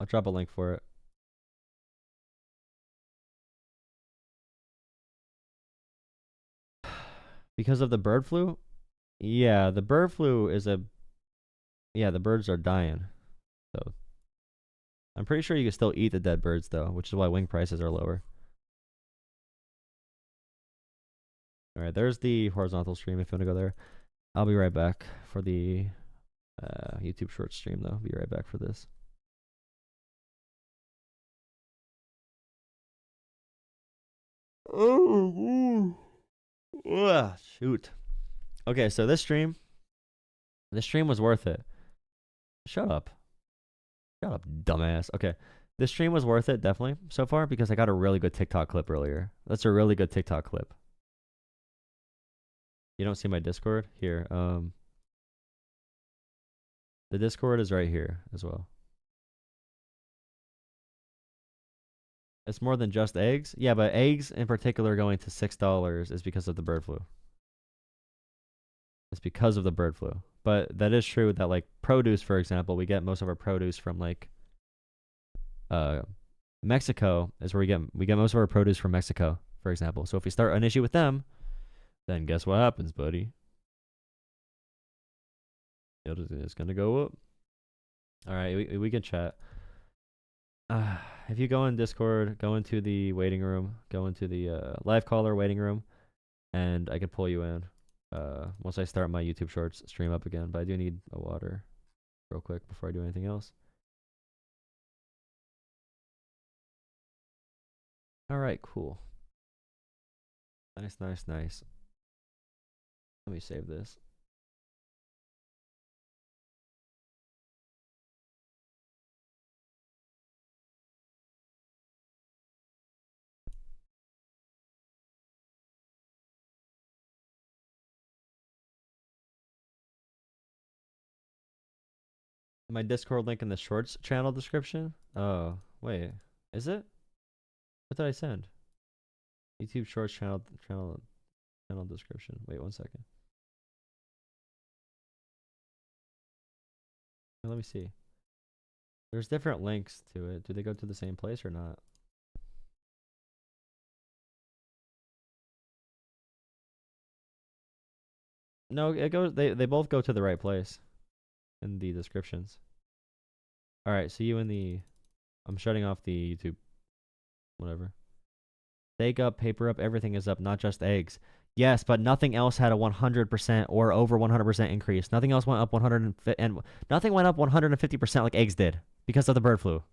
Speaker 1: I'll drop a link for it. Because of the bird flu? Yeah, the bird flu is yeah, the birds are dying. So I'm pretty sure you can still eat the dead birds though, which is why wing prices are lower. All right, there's the horizontal stream if you want to go there. I'll be right back for the YouTube short stream though. Be right back for this. Oh, shoot. Okay, so this stream was worth it. Shut up, dumbass. Okay, this stream was worth it definitely so far because I got a really good TikTok clip earlier. That's a really good TikTok clip. You don't see my Discord here. The Discord is right here as well. It's more than just eggs. Yeah, but eggs in particular going to $6 is because of the bird flu. It's because of the bird flu. But that is true that like produce, for example, we get most of our produce from like Mexico is where we get most of our produce from Mexico, for example. So if we start an issue with them, then guess what happens, buddy? It's gonna go up. All right, we can chat. If you go in Discord, go into the waiting room, go into the live caller waiting room, and I can pull you in once I start my YouTube Shorts stream up again. But I do need a water real quick before I do anything else. All right, cool. Nice. Let me save this. My Discord link in the Shorts channel description. Oh, wait. Is it? What did I send? YouTube Shorts channel description. Wait 1 second. Let me see. There's different links to it. Do they go to the same place or not? No, it goes. They both go to the right place in the descriptions. All right, see you in the. I'm shutting off the YouTube. Whatever. Steak up, paper up, everything is up, not just eggs. Yes, but nothing else had a 100% or over 100% increase. Nothing else went up 100 and nothing went up 150% like eggs did because of the bird flu.